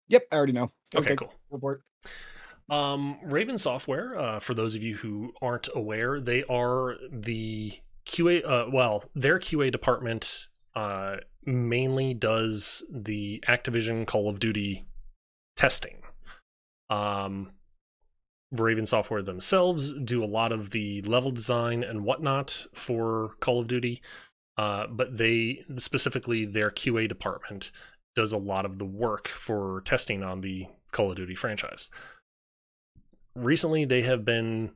Yep, I already know. Okay, Okay, cool. go for it. Raven Software, for those of you who aren't aware, they are the QA. Well, their QA department mainly does the Activision Call of Duty testing. Um, Raven Software themselves do a lot of the level design and whatnot for Call of Duty, but they specifically their QA department does a lot of the work for testing on the Call of Duty franchise. Recently, they have been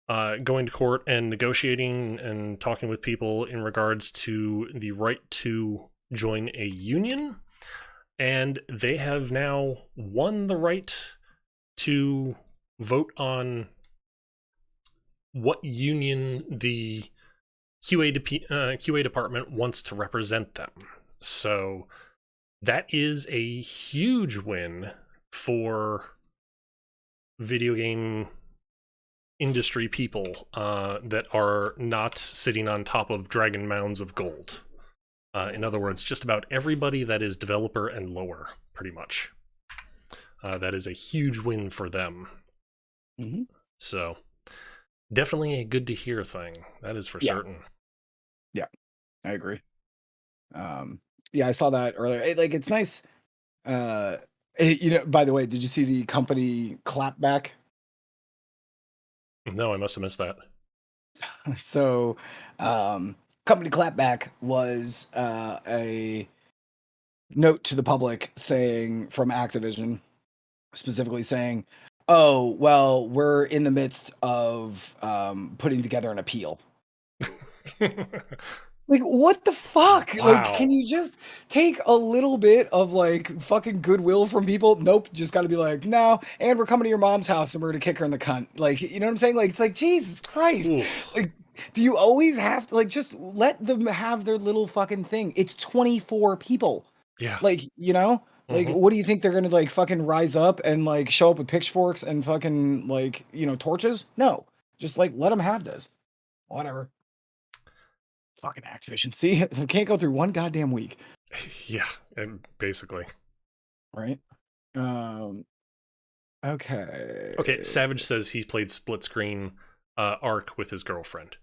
going to court and negotiating and talking with people in regards to the right to join a union, and they have now won the right to vote on what union the QA department wants to represent them. So that is a huge win for video game industry people that are not sitting on top of dragon mounds of gold. In other words, just about everybody that is developer and lower, pretty much. That is a huge win for them. Mm-hmm. So, definitely a good to hear thing. That is for Yeah, certain. yeah, I agree. Um, yeah, I saw that earlier. It's nice. Uh, by the way, did you see the company clapback? No, I must have missed that. So, company clapback was a note to the public saying from Activision, specifically saying, "Oh, well, we're in the midst of putting together an appeal." Like, what the fuck? Like, can Wow. you just take a little bit of like fucking goodwill from people? Nope, just got to be like, no. And we're coming to your mom's house and we're gonna kick her in the cunt. Like, you know what I'm saying? Like, it's like Jesus Christ. Ooh. Like, do you always have to like just let them have their little fucking thing? It's 24 people. Yeah. Like, like Mm-hmm. what do you think they're gonna like fucking rise up and like show up with pitchforks and fucking like torches? No, just like let them have this. Whatever. Fucking Activision. See, they can't go through one goddamn week, Yeah, and basically. right? Um. Okay. Okay, Savage says he played split screen Arc with his girlfriend.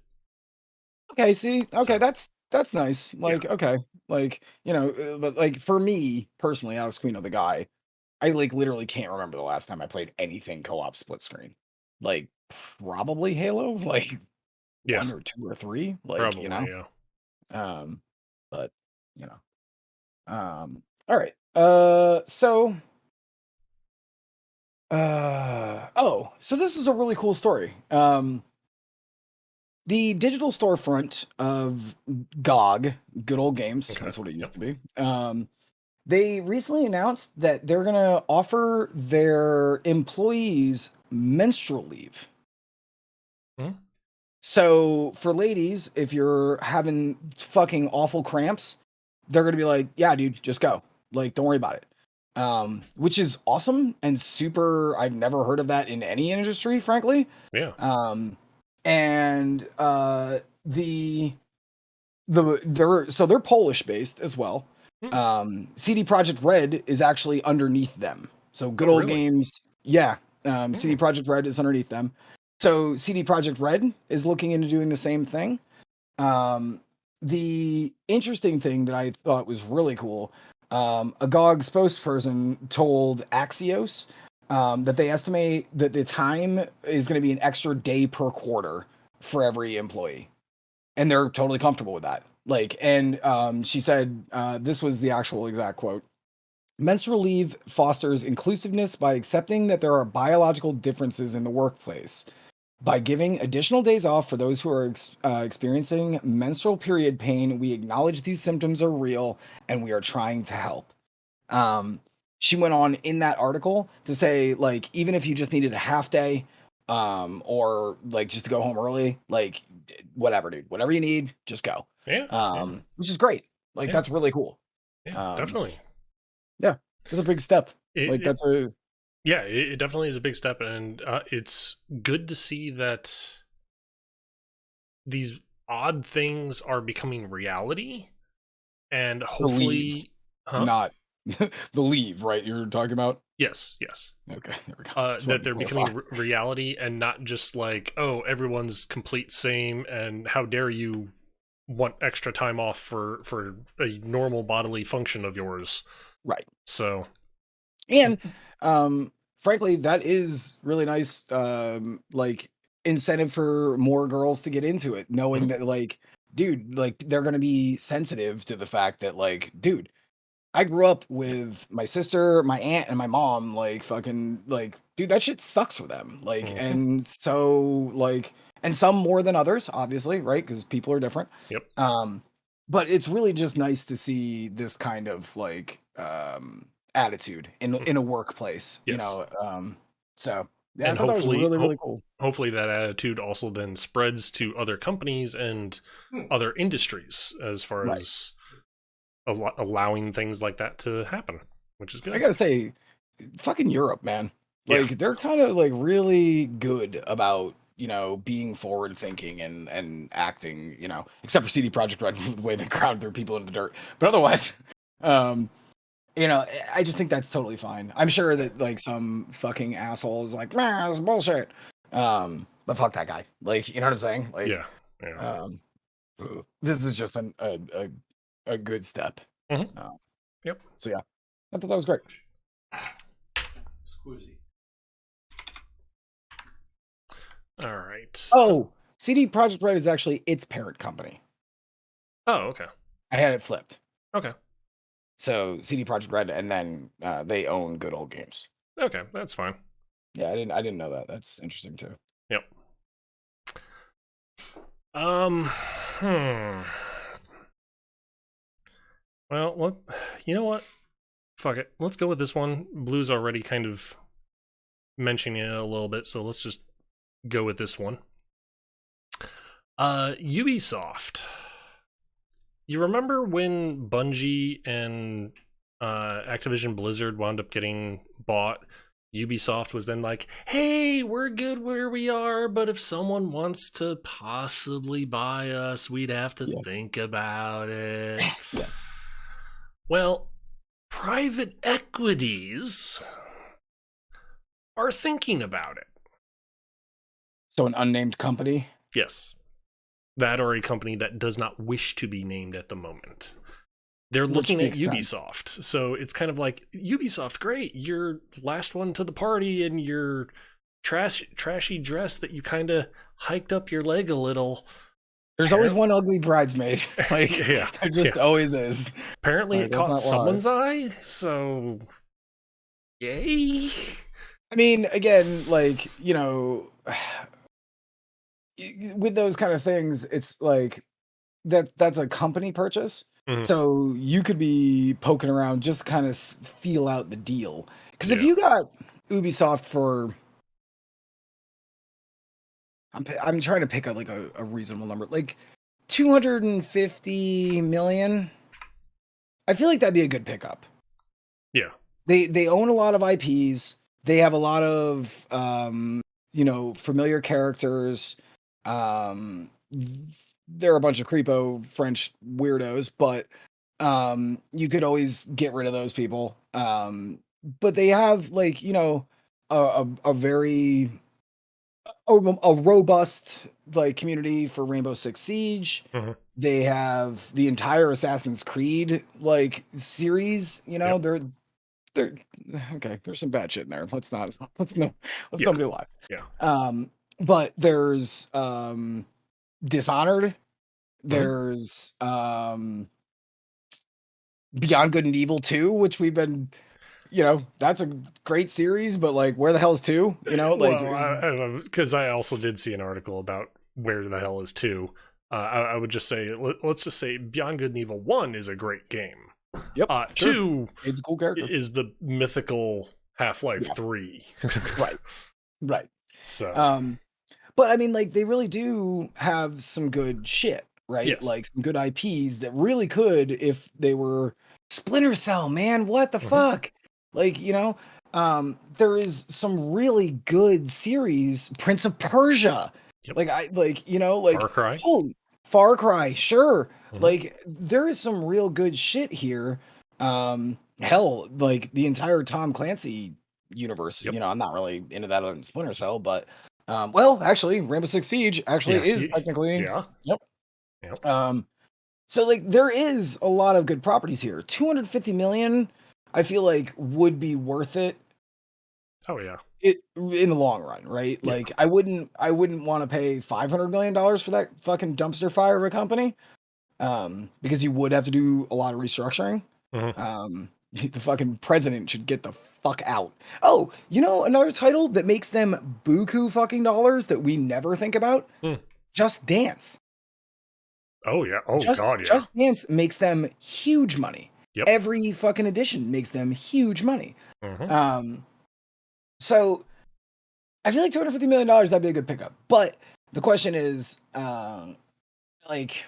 Okay. See. Okay. So, That's nice. yeah. Like, okay. Like, but like for me personally, Alex Quino, the guy, I like literally can't remember the last time I played anything co-op split screen. Like, probably Halo. Like Yeah, one or two or three. Like, probably, yeah. Um. But you know. All right. So. So this is a really cool story. The digital storefront of GOG, Good Old Games, Okay. that's what it used Yep. to be. They recently announced that they're gonna offer their employees menstrual leave. Hmm? So for ladies, if you're having fucking awful cramps, they're gonna be like, "Yeah, dude, just go. Like, don't worry about it." Which is awesome and super. I've never heard of that in any industry, frankly. Yeah. Um, and they're Polish based as well. Hmm. CD Project Red is actually underneath them. So Oh, Good Old really? Games, yeah. Hmm. CD Project Red is underneath them. So CD Project Red is looking into doing the same thing. Um, the interesting thing that I thought was really cool, a GOG spokesperson told Axios that they estimate that the time is going to be an extra day per quarter for every employee, and they're totally comfortable with that. Like, and she said this was the actual exact quote. Menstrual leave fosters inclusiveness by accepting that there are biological differences in the workplace. By giving additional days off for those who are experiencing menstrual period pain, we acknowledge these symptoms are real and we are trying to help. Um, she went on in that article to say, like, even if you just needed a half day, or like just to go home early, like, whatever, dude, whatever you need, just go. Yeah, yeah, Which is great. Like, yeah, that's really cool. yeah, Um, definitely. yeah, that's a big step. Like, It that's a Yeah, it definitely is a big step, and it's good to see that these odd things are becoming reality, and believe, hopefully, huh? not the leave, right? You're talking about. Yes, yes. Okay, there we go. Just That wanted to they're clarify. becoming reality, and not just like, oh, everyone's complete same, and how dare you want extra time off for a normal bodily function of yours. Right. So, And frankly, that is really nice like incentive for more girls to get into it, knowing mhm, that like dude, like they're going to be sensitive to the fact that like dude, I grew up yeah, with my sister, my aunt, and my mom. Like, fucking, like, dude, that shit sucks for them. Like, mhm, and so, like, and some more than others, obviously, right? Because people are different. yep, Um, but it's really just nice to see this kind of like attitude mhm, in a workplace, you yes. know. So yeah, I And thought that was really, really cool. hopefully that attitude also then spreads to other companies and other industries as far Right. as allowing things like that to happen, which is I good. gotta say, fucking Europe, man. Yeah, Like they're kind of like really good about being forward thinking and acting. Except for CD Project Red, the way they ground their people in the dirt. But otherwise, um, I just think that's totally fine. I'm sure that like some fucking asshole is like, man, that's bullshit. But fuck that guy. Like, you know what I'm saying? Like, yeah, yeah. um, this is just a good step. Hmm. Uh, Yep. so yeah, I thought that was great. Squeezy. All right. Oh, CD Projekt Red is actually its parent company. Oh, okay. I had it flipped. Okay. So CD Projekt Red, and then they own Good Old Games. Okay. That's fine. Yeah, I didn't know that. That's interesting too. Yep. Um. Hmm. Well, you know what? Fuck it. Let's go with this one. Blue's already kind of mentioning it a little bit, so let's just go with this one. Ubisoft. You remember when Bungie and Activision Blizzard wound up getting bought? Ubisoft was then like, hey, we're good where we are, but if someone wants to possibly buy us, we'd have to Yeah. think about it. Yes. Well, private equities are thinking about it. So an unnamed company. Yes. That or a company that does not wish to be named at the moment. They're Which looking at makes sense. Ubisoft. So it's kind of like, Ubisoft, great. You're last one to the party in your trashy dress that you kind of hiked up your leg a little. There's always one ugly bridesmaid. Like Yeah, there yeah. just always is. Apparently Like it let's caught not lie. someone's eye, so yay. I mean, again, like, with those kind of things, it's like that's a company purchase. Mhm. So you could be poking around just kind of feel out the deal. Because if Yeah. you got Ubisoft for, I'm trying to pick a reasonable number, like 250 million. I feel like that'd be a good pickup. Yeah. They own a lot of IPs. They have a lot of familiar characters. Um, they're a bunch of creepo French weirdos, but you could always get rid of those people. But they have like a very a robust like community for Rainbow Six Siege. Mhm. They have the entire Assassin's Creed like series. You know, Yep. they're okay. There's some bad shit in there. Let's Yeah. not be alive. Yeah. But there's Dishonored. Mhm. There's Beyond Good and Evil 2, which we've been, that's a great series, but like, where the hell is 2? Like, Well, because I also did see an article about where the hell is two. I would just say, let's just say Beyond Good and Evil 1 is a great game. yep, sure. 2 It's a cool character. is the mythical Half-Life Yeah, 3. right, right. So, Um, but I mean, like, they really do have some good shit, right? yes. Like, some good IPs that really could, if they were Splinter Cell, man, what the Hmm. fuck? Like, there is some really good series, Prince of Persia. Yep. Like, Far Cry. holy Far Cry, sure. Hmm. Like, there is some real good shit here. Hell, like the entire Tom Clancy universe, Yep. I'm not really into that other than Splinter Cell, but well, actually, Rainbow Six Siege actually Yeah. is technically. Yeah. Yep. Yep. So like there is a lot of good properties here. 250 million, I feel like would be worth Oh, yeah. it in the long run, right? Yeah. Like I wouldn't want to pay $500 million for that fucking dumpster fire of a company. Because you would have to do a lot of restructuring. Hmm. The fucking president should get the fuck out. Oh, another title that makes them buku fucking dollars that we never think about? Mm. Just Dance. Oh, yeah. Oh, Just God, yeah. Just Dance makes them huge money. Yep. Every fucking edition makes them huge money. Hmm. Um, so I feel like $250 million that'd be a good pickup. But the question is, like,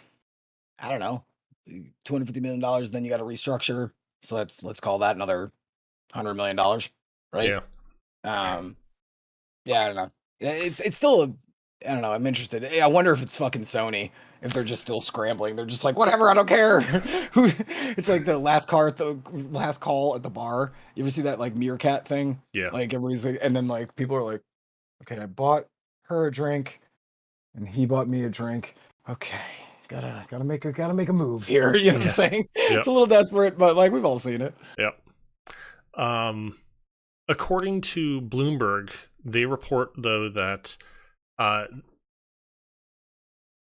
I don't know, $250 million, then you got to restructure. So let's call that another $100 million, right? Yeah. Um, yeah, I don't know. It's still I don't know. I'm interested. I wonder if it's fucking Sony. If they're just still scrambling, they're just like, whatever, I don't care. It's like the last call at the bar. You ever see that like meerkat thing? Yeah. Like everybody's like, and then like people are like, okay, I bought her a drink, and he bought me a drink. Okay, gotta make a move here. You know what I'm Yeah. saying? It's Yep. a little desperate, but like we've all seen it. Yep. Um, According to Bloomberg, they report though that uh,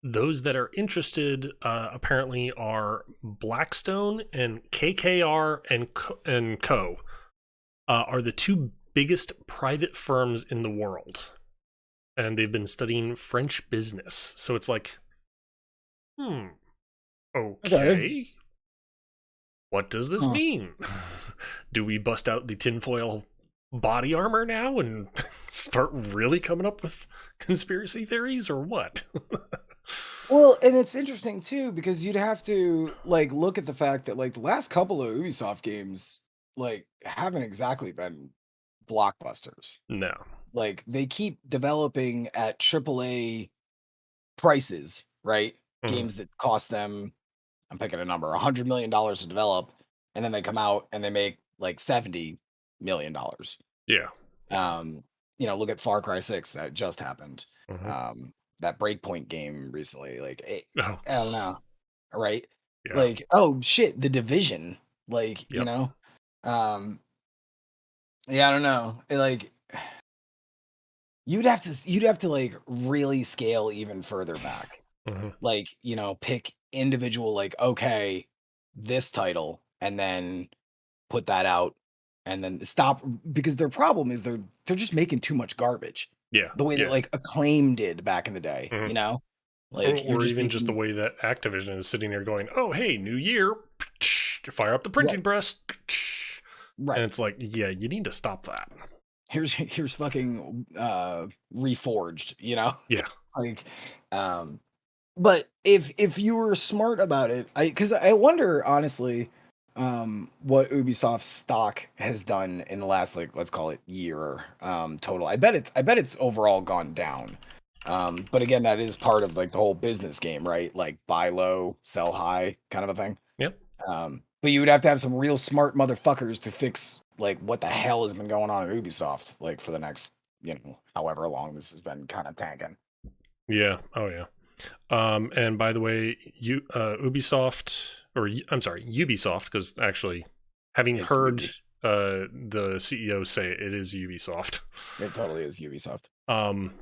those that are interested apparently are Blackstone and KKR and Co. Are the two biggest private firms in the world, and they've been studying French business. So it's like, Okay. okay, what does this Huh. mean? Do we bust out the tinfoil body armor now and start really coming up with conspiracy theories, or what? Well, and it's interesting too because you'd have to like look at the fact that like the last couple of Ubisoft games like haven't exactly been blockbusters. No. Like they keep developing at AAA prices, right? Mhm. Games that cost them, I'm picking a number, $100 million to develop, and then they come out and they make like $70 million. Yeah. Yeah. Um, look at Far Cry 6 that just happened. Mhm. That Breakpoint game recently, like Oh, I don't know, right? yeah. Like, oh shit, The Division, like, Yep. um, yeah, I don't know. Like, you'd have to like really scale even further back. Mhm. Like, pick individual, like, okay, this title, and then put that out, and then stop because their problem is they're just making too much garbage. Yeah. The way that Yeah. like Acclaim did back in the day, Mhm. Like you're Or just even just the making way that Activision is sitting there going, "Oh, hey, new year, fire up the right, printing press," and right. it's like, yeah, you need to stop that. Here's fucking reforged, Yeah. like but if you were smart about it, because I wonder honestly, what Ubisoft's stock has done in the last like let's call it year, total. I bet it's overall gone down. But again, that is part of like the whole business game, right? Like buy low, sell high, kind of a thing. Yep. But you would have to have some real smart motherfuckers to fix like what the hell has been going on at Ubisoft like for the next however long this has been kind of tanking. Yeah. Oh yeah. And by the way, Ubisoft, I'm sorry, Ubisoft, because actually, having It's heard Ubi. the CEO say it is Ubisoft. It totally is Ubisoft. Um,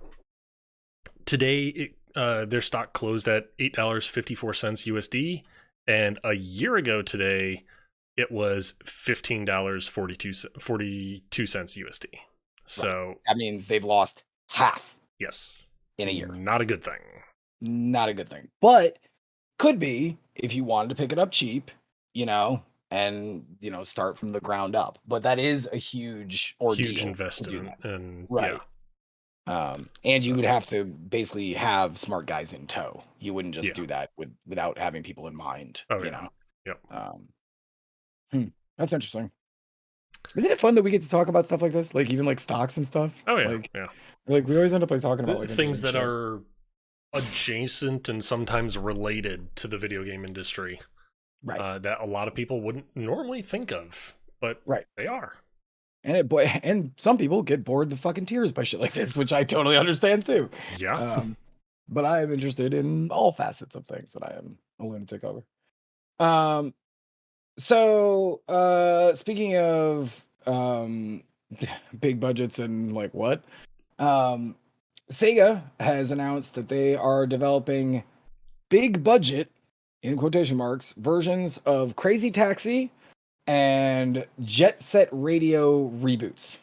Today, their stock closed at $8.54 USD, and a year ago today, it was $15.42 USD. Right. So, That means they've lost half yes, in a year. not a good thing. Not a good thing. But could be if you wanted to pick it up cheap, and start from the ground up. But that is a huge Huge ordeal to do investment, that. and yeah, Right. And you would so have to basically have smart guys in tow. You wouldn't just yeah. do that without having people in mind, Oh yeah. Yep. Um, that's interesting. Isn't it fun that we get to talk about stuff like this? Like even like stocks and stuff? Oh yeah. Like Yeah. like we always end up like talking about like Things interesting that shit. are adjacent and sometimes related to the video game industry, Right. that a lot of people wouldn't normally think of, but Right. they are. And some people get bored the fucking tears by shit like this, which I totally understand too. Yeah. But I am interested in all facets of things that I am a lunatic over. Um, speaking of big budgets and like what? Um, Sega has announced that they are developing big budget, in quotation marks, versions of Crazy Taxi and Jet Set Radio reboots.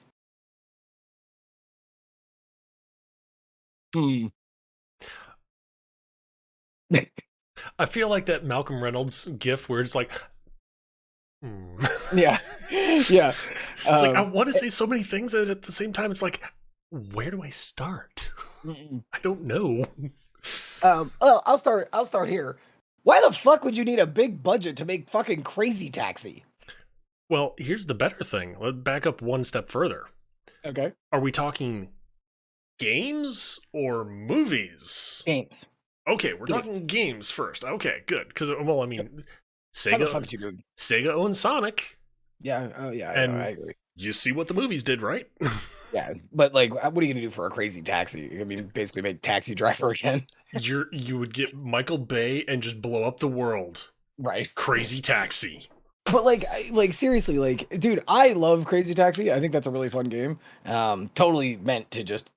Hmm. I feel like that Malcolm Reynolds gif where it's like, hmm. Yeah. Yeah. It's like I want to say so many things, and at the same time, it's like, where do I start? I don't know. Well, I'll start here. Why the fuck would you need a big budget to make fucking Crazy Taxi? Well, here's the better thing. Let's back up one step further. Okay. Are we talking games or movies? Games. Okay, we're talking games first. Okay, good. Because, well, I mean, How the fuck Sega, you doing? Sega owns Sonic, Yeah. Oh, yeah. I know. I and agree. you see what the movies did, right? Yeah, but like, what are you gonna do for a Crazy Taxi? I mean, basically make Taxi Driver again, You would get Michael Bay and just blow up the world. right? Crazy Taxi. But like seriously, like, dude, I love Crazy Taxi. I think that's a really fun game. Totally meant to just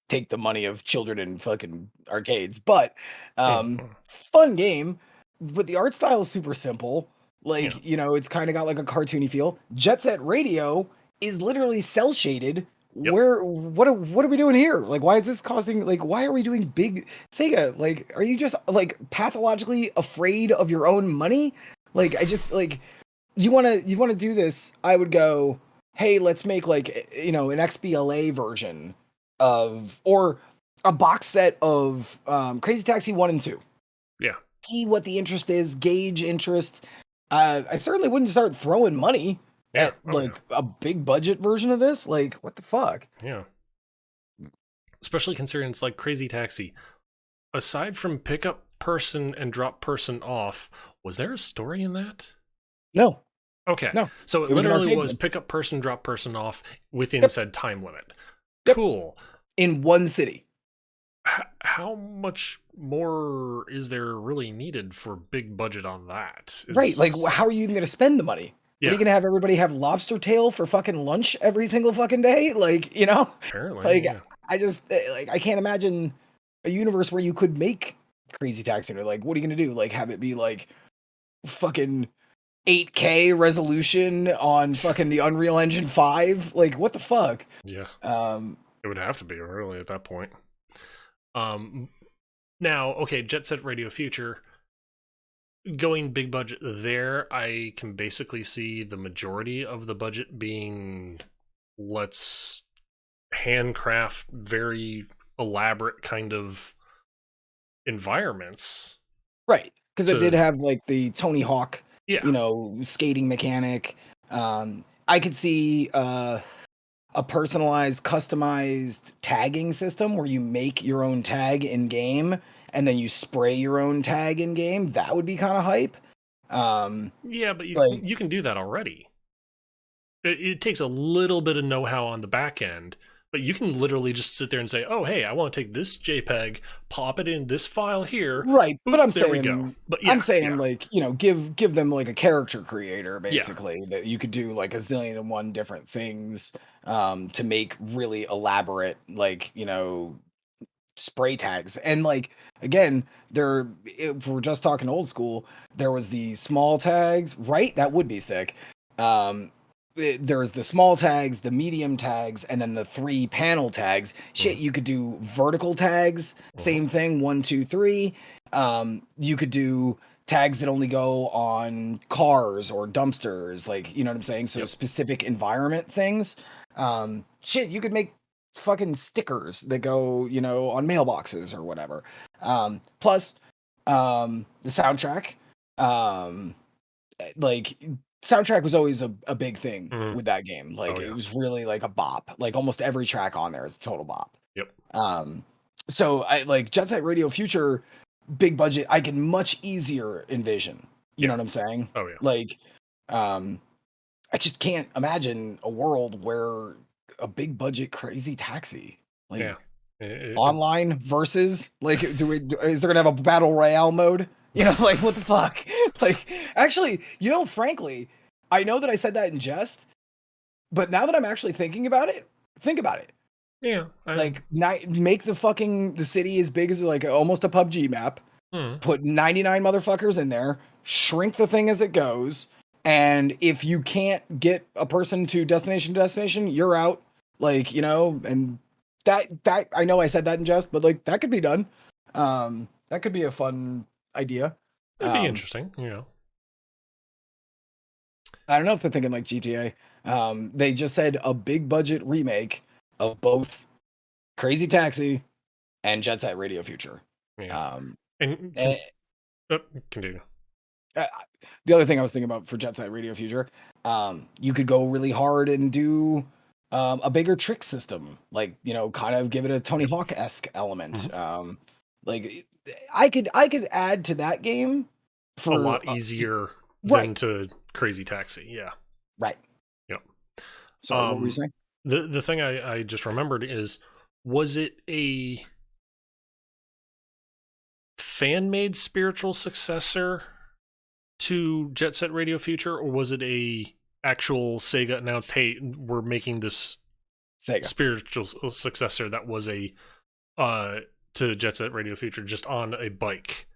take the money of children in fucking arcades, but Mhm. fun game. But the art style is super simple. Yeah, Like it's kind of got like a cartoony feel. Jet Set Radio is literally cell shaded. yep. What are we doing here? Like, why is this costing? Like, why are we doing big Sega? Like, are you just like pathologically afraid of your own money? Like, I just like you want to do this. I would go, hey, let's make like an XBLA version of or a box set of Crazy Taxi 1 and 2. Yeah. See what the interest is, gauge interest. I certainly wouldn't start throwing money Yeah. at Oh, like a big budget version of this. Like, what the fuck? yeah. Yeah. Especially considering it's like Crazy Taxi. Aside from pick up person and drop person off, was there a story in that? No, Okay. no. So it It was an literally arcade was game. pick up person, drop person off within Yep. said time limit. Yep. Cool. In one city. How much more is there really needed for big budget on that? Right. Like, how are you even going to spend the money? What are Yeah, you going to have everybody have lobster tail for fucking lunch every single fucking day? Like, apparently, like yeah. I just like I can't imagine a universe where you could make Crazy Taxi. Or like, what are you going to do? Like, have it be like fucking 8K resolution on fucking the Unreal Engine 5? Like, what the fuck? Yeah, Um, it would have to be really at that point. Um, Now, okay, Jet Set Radio Future, going big budget there, I can basically see the majority of the budget being, let's handcraft very elaborate kind of environments. right. Because it did To have like the Tony Hawk, yeah, skating mechanic. I could see a personalized, customized tagging system where you make your own tag in game and then you spray your own tag in game. That would be kind of hype. Um, yeah, but like you can do that already. It takes a little bit of know-how on the back end, But you can literally just sit there and say, "Oh, hey, I want to take this JPEG, pop it in this file here, Right, but boop, there we go." But I'm yeah, saying yeah, like, give them like a character creator yeah, basically that you could do like a zillion and one different things to make really elaborate like, spray tags. And like again, there if we're just talking old school, there was the small tags, right? That would be sick. There's the small tags, the medium tags, and then the three panel tags. hmm Shit, you could do vertical tags, hmm same thing, one, two, three. You could do tags that only go on cars or dumpsters, like you know what I'm saying? So yep, specific environment things. Shit, you could make fucking stickers that go, on mailboxes or whatever. Plus, the soundtrack. Um, like soundtrack was always a big thing hmm with that game. oh Like it yeah, was really like a bop. Like almost every track on there is a total bop. yep, Um, so I like Jet Set Radio Future, big budget. I can much easier envision. You know yeah, what I'm saying? oh yeah, Like, um, I just can't imagine a world where a big budget crazy taxi yeah. like It, online versus like is there gonna have a battle royale mode? Like what the fuck? Like actually, frankly, I know that I said that in jest, but now that I'm actually thinking about it, think about it. yeah, Like make the city as big as like almost a PUBG map, mm, put 99 motherfuckers in there, shrink the thing as it goes, and if you can't get a person to destination, you're out. Like, and that I know I said that in jest, but like that could be done. That could be a fun idea. it'd be Um, interesting, you know. I don't know if they're thinking like GTA. They just said a big budget remake of both Crazy Taxi and Jet Set Radio Future. Yeah, Um, and eh, oh, continue. Uh, the other thing I was thinking about for Jet Set Radio Future, you could go really hard and do a bigger trick system, like kind of give it a Tony Yep. Hawk esque element. hmm Like I could add to that game A for lot easier right, than to Crazy Taxi. Yeah. right. Yep. Sorry, what were you Um, saying? the thing I just remembered is, was it a fan made spiritual successor to Jet Set Radio Future, or was it a actual Sega announced, hey, we're making this Sega. spiritual successor that was a uh to Jet Set Radio Future just on a bike?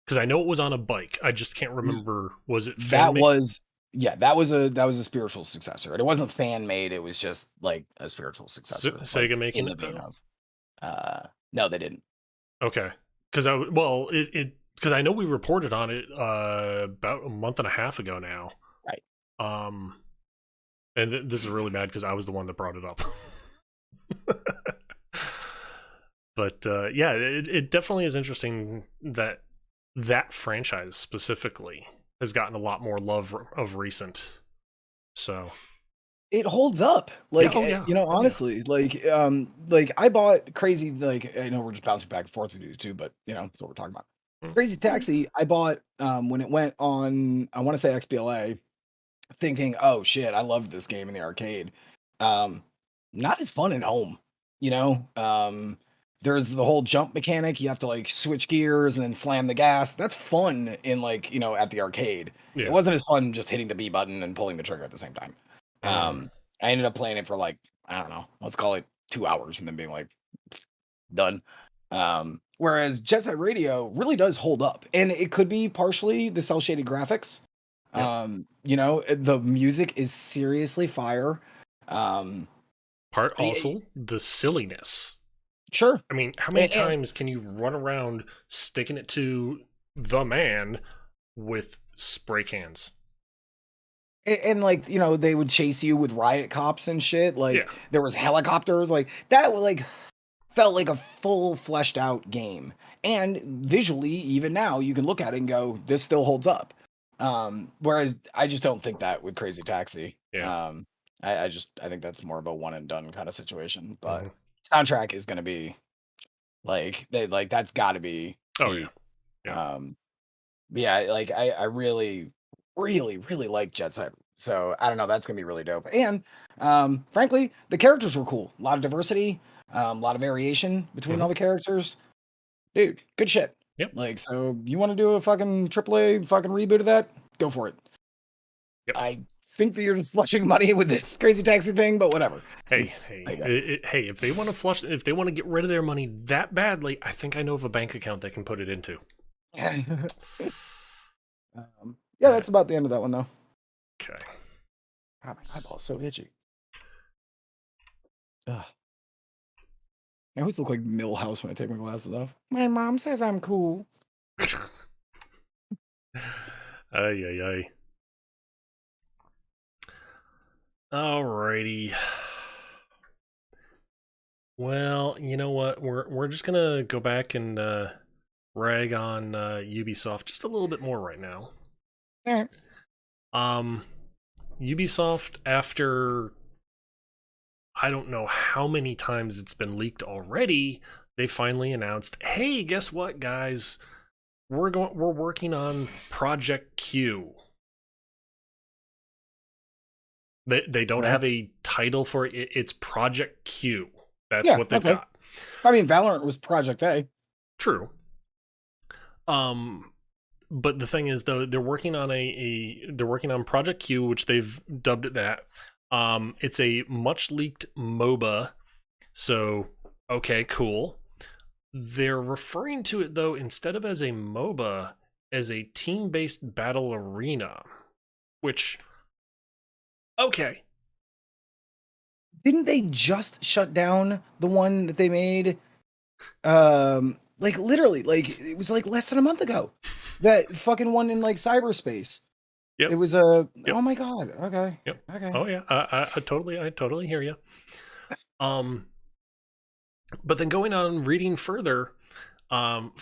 Because I know it was on a bike. I just can't Y- remember. Was it fan That made? was yeah, that was a spiritual successor. And it wasn't fan made. It was just like a spiritual successor, Sega like making in the it vein though? of. No, they didn't. Okay, because well, it because I know we reported on it about a month and a half ago now. Right. Um, and this is really bad because I was the one that brought it up. But yeah, it definitely is interesting that that franchise specifically has gotten a lot more love of recent. So It holds up. yeah, Like, oh yeah, oh yeah. honestly, like I bought Crazy, like I know we're just bouncing back and forth with you too, but that's what we're talking about. Mm, Crazy mm, Taxi, I bought when it went on, I want to say XBLA, thinking, "Oh shit, I loved this game in the arcade." Um Not as fun at home, you know? There's the whole jump mechanic, you have to like switch gears and then slam the gas. That's fun in like, at the arcade. It Yeah. wasn't as fun just hitting the B button and pulling the trigger at the same time. Mm, I ended up playing it for like, I don't know, let's call it 2 hours and then being like done. Whereas Jet Set Radio really does hold up, and it could be partially the cel shaded graphics. yep. The music is seriously fire. Um, Part y- also the silliness. sure, I mean, how many and, times can you run around sticking it to the man with spray cans? like they would chase you with riot cops and shit. Like Yeah. there was helicopters, like that. Would like felt like a full fleshed out game. And visually, even now, you can look at it and go, this still holds up. Whereas I just don't think that with Crazy Taxi. Yeah. I think that's more of a one and done kind of situation. But hmm soundtrack is gonna be that's gotta be Oh yeah. key. Yeah. Um yeah, like I really, really, really like Jet Set So I don't know. That's gonna be really dope. And frankly, the characters were cool. A lot of diversity, a lot of variation between Hmm. all the characters. Dude, good shit. Yep. Like, so you want to do a fucking AAA fucking reboot of that? Go for it. Yep. I think that you're just flushing money with this crazy taxi thing, but whatever. Hey, It's hey, like that. hey! If they want to flush, if they want to get rid of their money that badly, I think I know of a bank account they can put it into. Yeah, All right. that's about the end of that one though. Okay. God, my eyeball's so itchy. Ugh. I always look like Millhouse when I take my glasses off. My mom says I'm cool. Ay, ay, ay. Alrighty. Well, you know what? We're just gonna go back and rag on Ubisoft just a little bit more right now. All right. Um, Ubisoft, after I don't know how many times it's been leaked already, they finally announced, "Hey, guess what, guys? We're working on Project Q." They don't Okay. have a title for it. It's Project Q. That's Yeah. what they've Okay. got. I mean, Valorant was Project A. True. Um, but the thing is, though, they're working on they're working on Project Q, which they've dubbed it that. It's a much leaked MOBA. So okay, cool. They're referring to it though, instead of as a MOBA, as a team-based battle arena, which okay, Didn't they just shut down the one that they made? Like literally, like it was like less than a month ago. That fucking one in like cyberspace. yep, It was a yep, oh my god. Okay. yep. Okay. Oh yeah, I totally hear you. Um, but then going on reading further, um,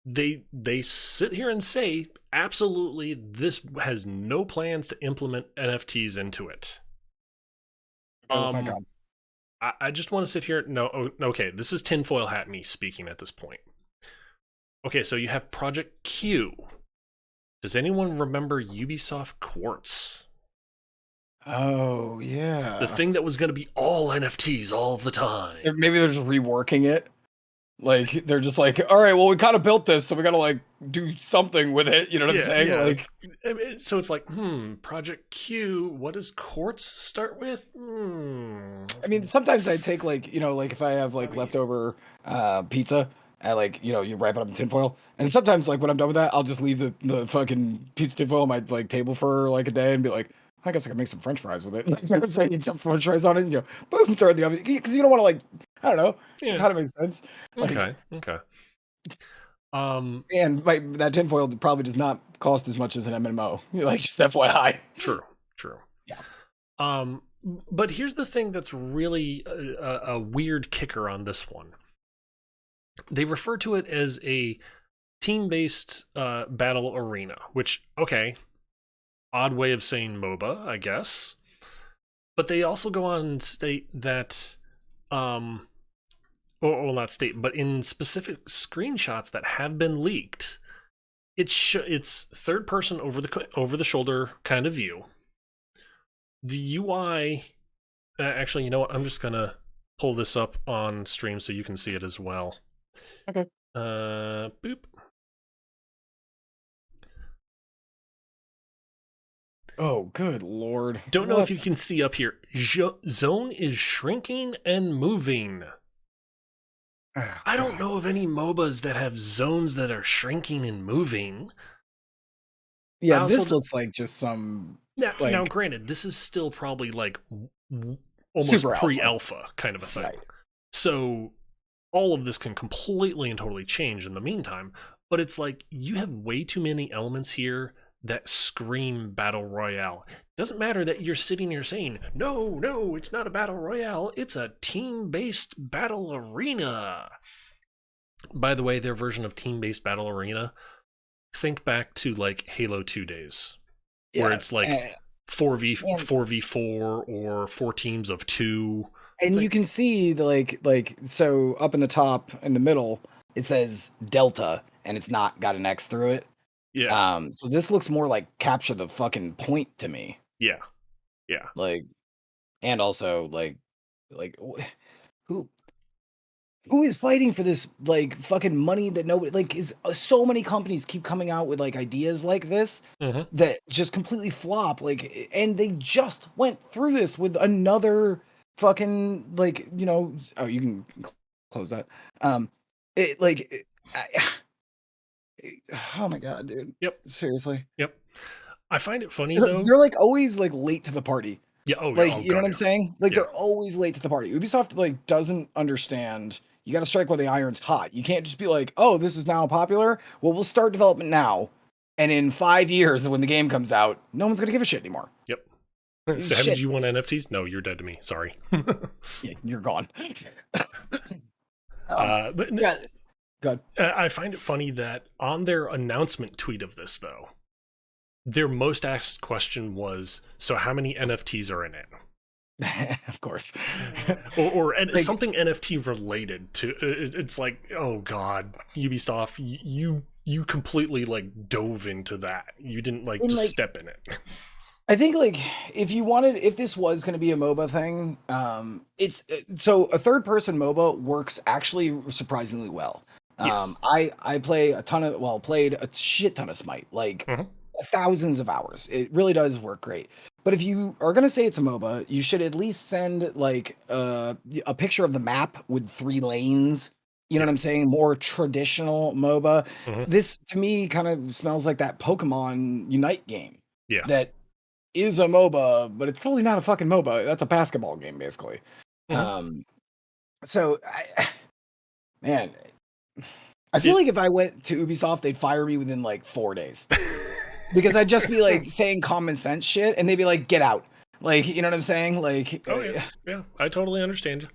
they sit here and say absolutely this has no plans to implement NFTs into it. Oh, thank Um, God. I just want to sit here. No, okay, this is tinfoil hat me speaking at this point. Okay, so you have Project Q. Does anyone remember Ubisoft Quartz? Oh The yeah. thing that was going to be all NFTs all the time. Maybe they're just reworking it. Like they're just like, all right, well, we kind of built this, so we gotta like do something with it. You know what I'm Yeah, saying? yeah. Like, It's I mean, so it's like, Project Q. What does Quartz start with? I mean, sometimes I take like, like if I have like leftover pizza, I like, you wrap it up in tinfoil. And sometimes like when I'm done with that, I'll just leave the fucking piece of tinfoil on my like table for like a day and be like, I guess I can make some French fries with it. Like, you know what I'm saying? You dump French fries on it, and boom, throw it in the oven. Because you don't want to like, I don't know. It Yeah. kind of makes sense. Like, Okay. Okay. Um. and that tinfoil probably does not cost as much as an MMO. Like, just FYI. True. True. Yeah. Um. But here's the thing that's really a weird kicker on this one. They refer to it as a team-based battle arena, which okay, odd way of saying MOBA, I guess. But they also go on and state that, or well, not state, but in specific screenshots that have been leaked, it's third person over the shoulder kind of view. The UI, actually, you know what? I'm just gonna pull this up on stream so you can see it as well. Okay. Boop. Oh, good Lord. Don't know if What? you can see up here. Zone is shrinking and moving. Oh, I don't God. know of any MOBAs that have zones that are shrinking and moving. Yeah, I also this looks like just some now, like granted, this is still probably like almost super alpha. pre-alpha kind of a thing. Right. So all of this can completely and totally change in the meantime. But it's like you have way too many elements here that scream battle royale. Doesn't matter that you're sitting here saying, no, it's not a battle royale, it's a team-based battle arena. By the way, their version of team-based battle arena, think back to like Halo 2 days, where Yeah. it's like 4v4 or 4 teams of 2. And you Think, can see the so up in the top in the middle it says Delta and it's not got an X through it. yeah, So this looks more like capture the fucking point to me. yeah. Yeah. Like, and also like who who is fighting for this like fucking money that nobody like is so many companies keep coming out with like ideas like this Hmm. that just completely flop and they just went through this with another fucking like oh you can close that it like oh my god dude Yep. seriously Yep. I find it funny they're, though. they're like always like late to the party. Yeah. Oh yeah. Like, Oh you know what god. I'm Yeah. saying? Like, Yeah. they're always late to the party. Ubisoft, like, doesn't understand you gotta strike while the iron's hot. You can't just be like, "Oh, this is now popular. Well, we'll start development now, and in 5 years when the game comes out, no one's gonna give a shit anymore." Yep. Savage, Shit. you want NFTs? No, you're dead to me. Sorry. Yeah, you're gone. But Yeah, good. I find it funny that on their announcement tweet of this, though, their most asked question was, "So how many NFTs are in it?" Of course. Like, Something NFT related to. It's like, oh god, Ubisoft, you completely like dove into that. You didn't like in just like step in it. I think like if this was going to be a MOBA thing, it's so a third person MOBA works actually surprisingly well. Yes. I play a ton of played a shit ton of Smite, like Hmm. thousands of hours. It really does work great. But if you are going to say it's a MOBA, you should at least send like a picture of the map with 3 lanes. You know Yeah. what I'm saying? More traditional MOBA. Hmm. This to me kind of smells like that Pokemon Unite game Yeah. that is a MOBA, but it's totally not a fucking MOBA. That's a basketball game, basically. Hmm. Um, so man, I feel It. like if I went to Ubisoft, they'd fire me within like 4 days because I'd just be like saying common sense shit, and they'd be like, "Get out!" Like, you know what I'm saying? Like, Oh yeah. Yeah. I totally understand you.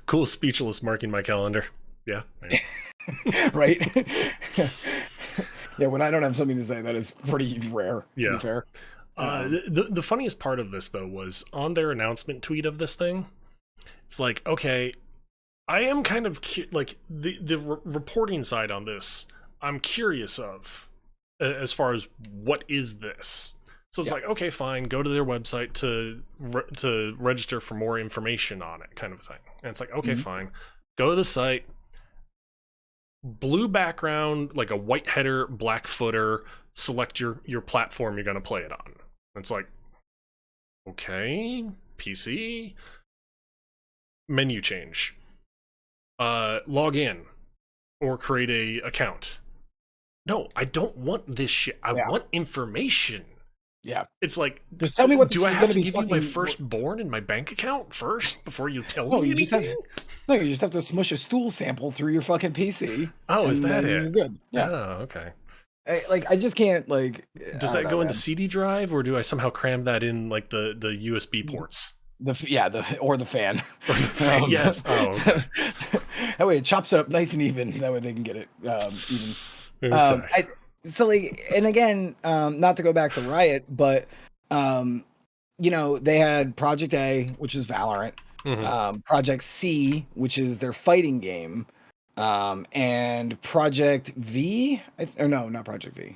Cool speechless marking my calendar. Yeah. right? Yeah, when I don't have something to say, that is pretty rare. To be Yeah. fair. The funniest part of this though was on their announcement tweet of this thing. It's like, okay, I am kind of like the reporting side on this. I'm curious of as far as what is this. So it's Yeah. like, okay, fine, go to their website to register for more information on it, kind of thing. And it's like, okay, Mhm. fine, go to the site. Blue background, like a white header, black footer. Select your platform you're gonna play it on. It's like, okay, PC, menu change, log in or create a account. No, I don't want this shit. I Yeah. want information. Yeah. It's like, Just tell me what do this I is have going to to be give you my fucking. firstborn and my bank account first before you tell No, me you just have anything? no, you just have to smush a stool sample through your fucking PC, Oh, is and that then you're it? good. Yeah, Oh, okay. I just can't like Does I don't that know, go into man. CD drive, or do I somehow cram that in like the USB ports Yeah, the or the fan. or the fan? Um, Yes. Oh, okay. that way it chops it up nice and even. That way they can get it even. Okay. I so like and again, not to go back to Riot, but um, they had Project A, which is Valorant, Hmm. Project C, which is their fighting game, and Project V, or no, not Project V,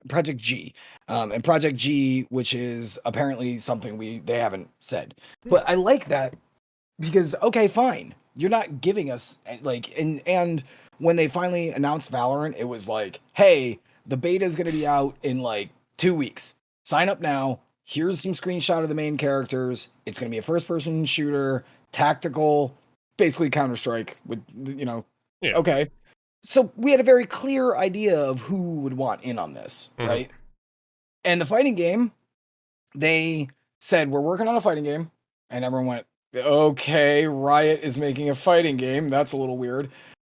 Project G, and Project G, which is apparently something they haven't said. But I like that because okay, fine, you're not giving us like and when they finally announced Valorant, it was like, hey, the beta is going to be out in like 2 weeks. Sign up now. Here's some screenshot of the main characters. It's going to be a first person shooter, tactical, basically Counter Strike with Yeah. okay. So we had a very clear idea of who would want in on this, Hmm. right? And the fighting game, they said we're working on a fighting game, and everyone went, okay, Riot is making a fighting game. That's a little weird.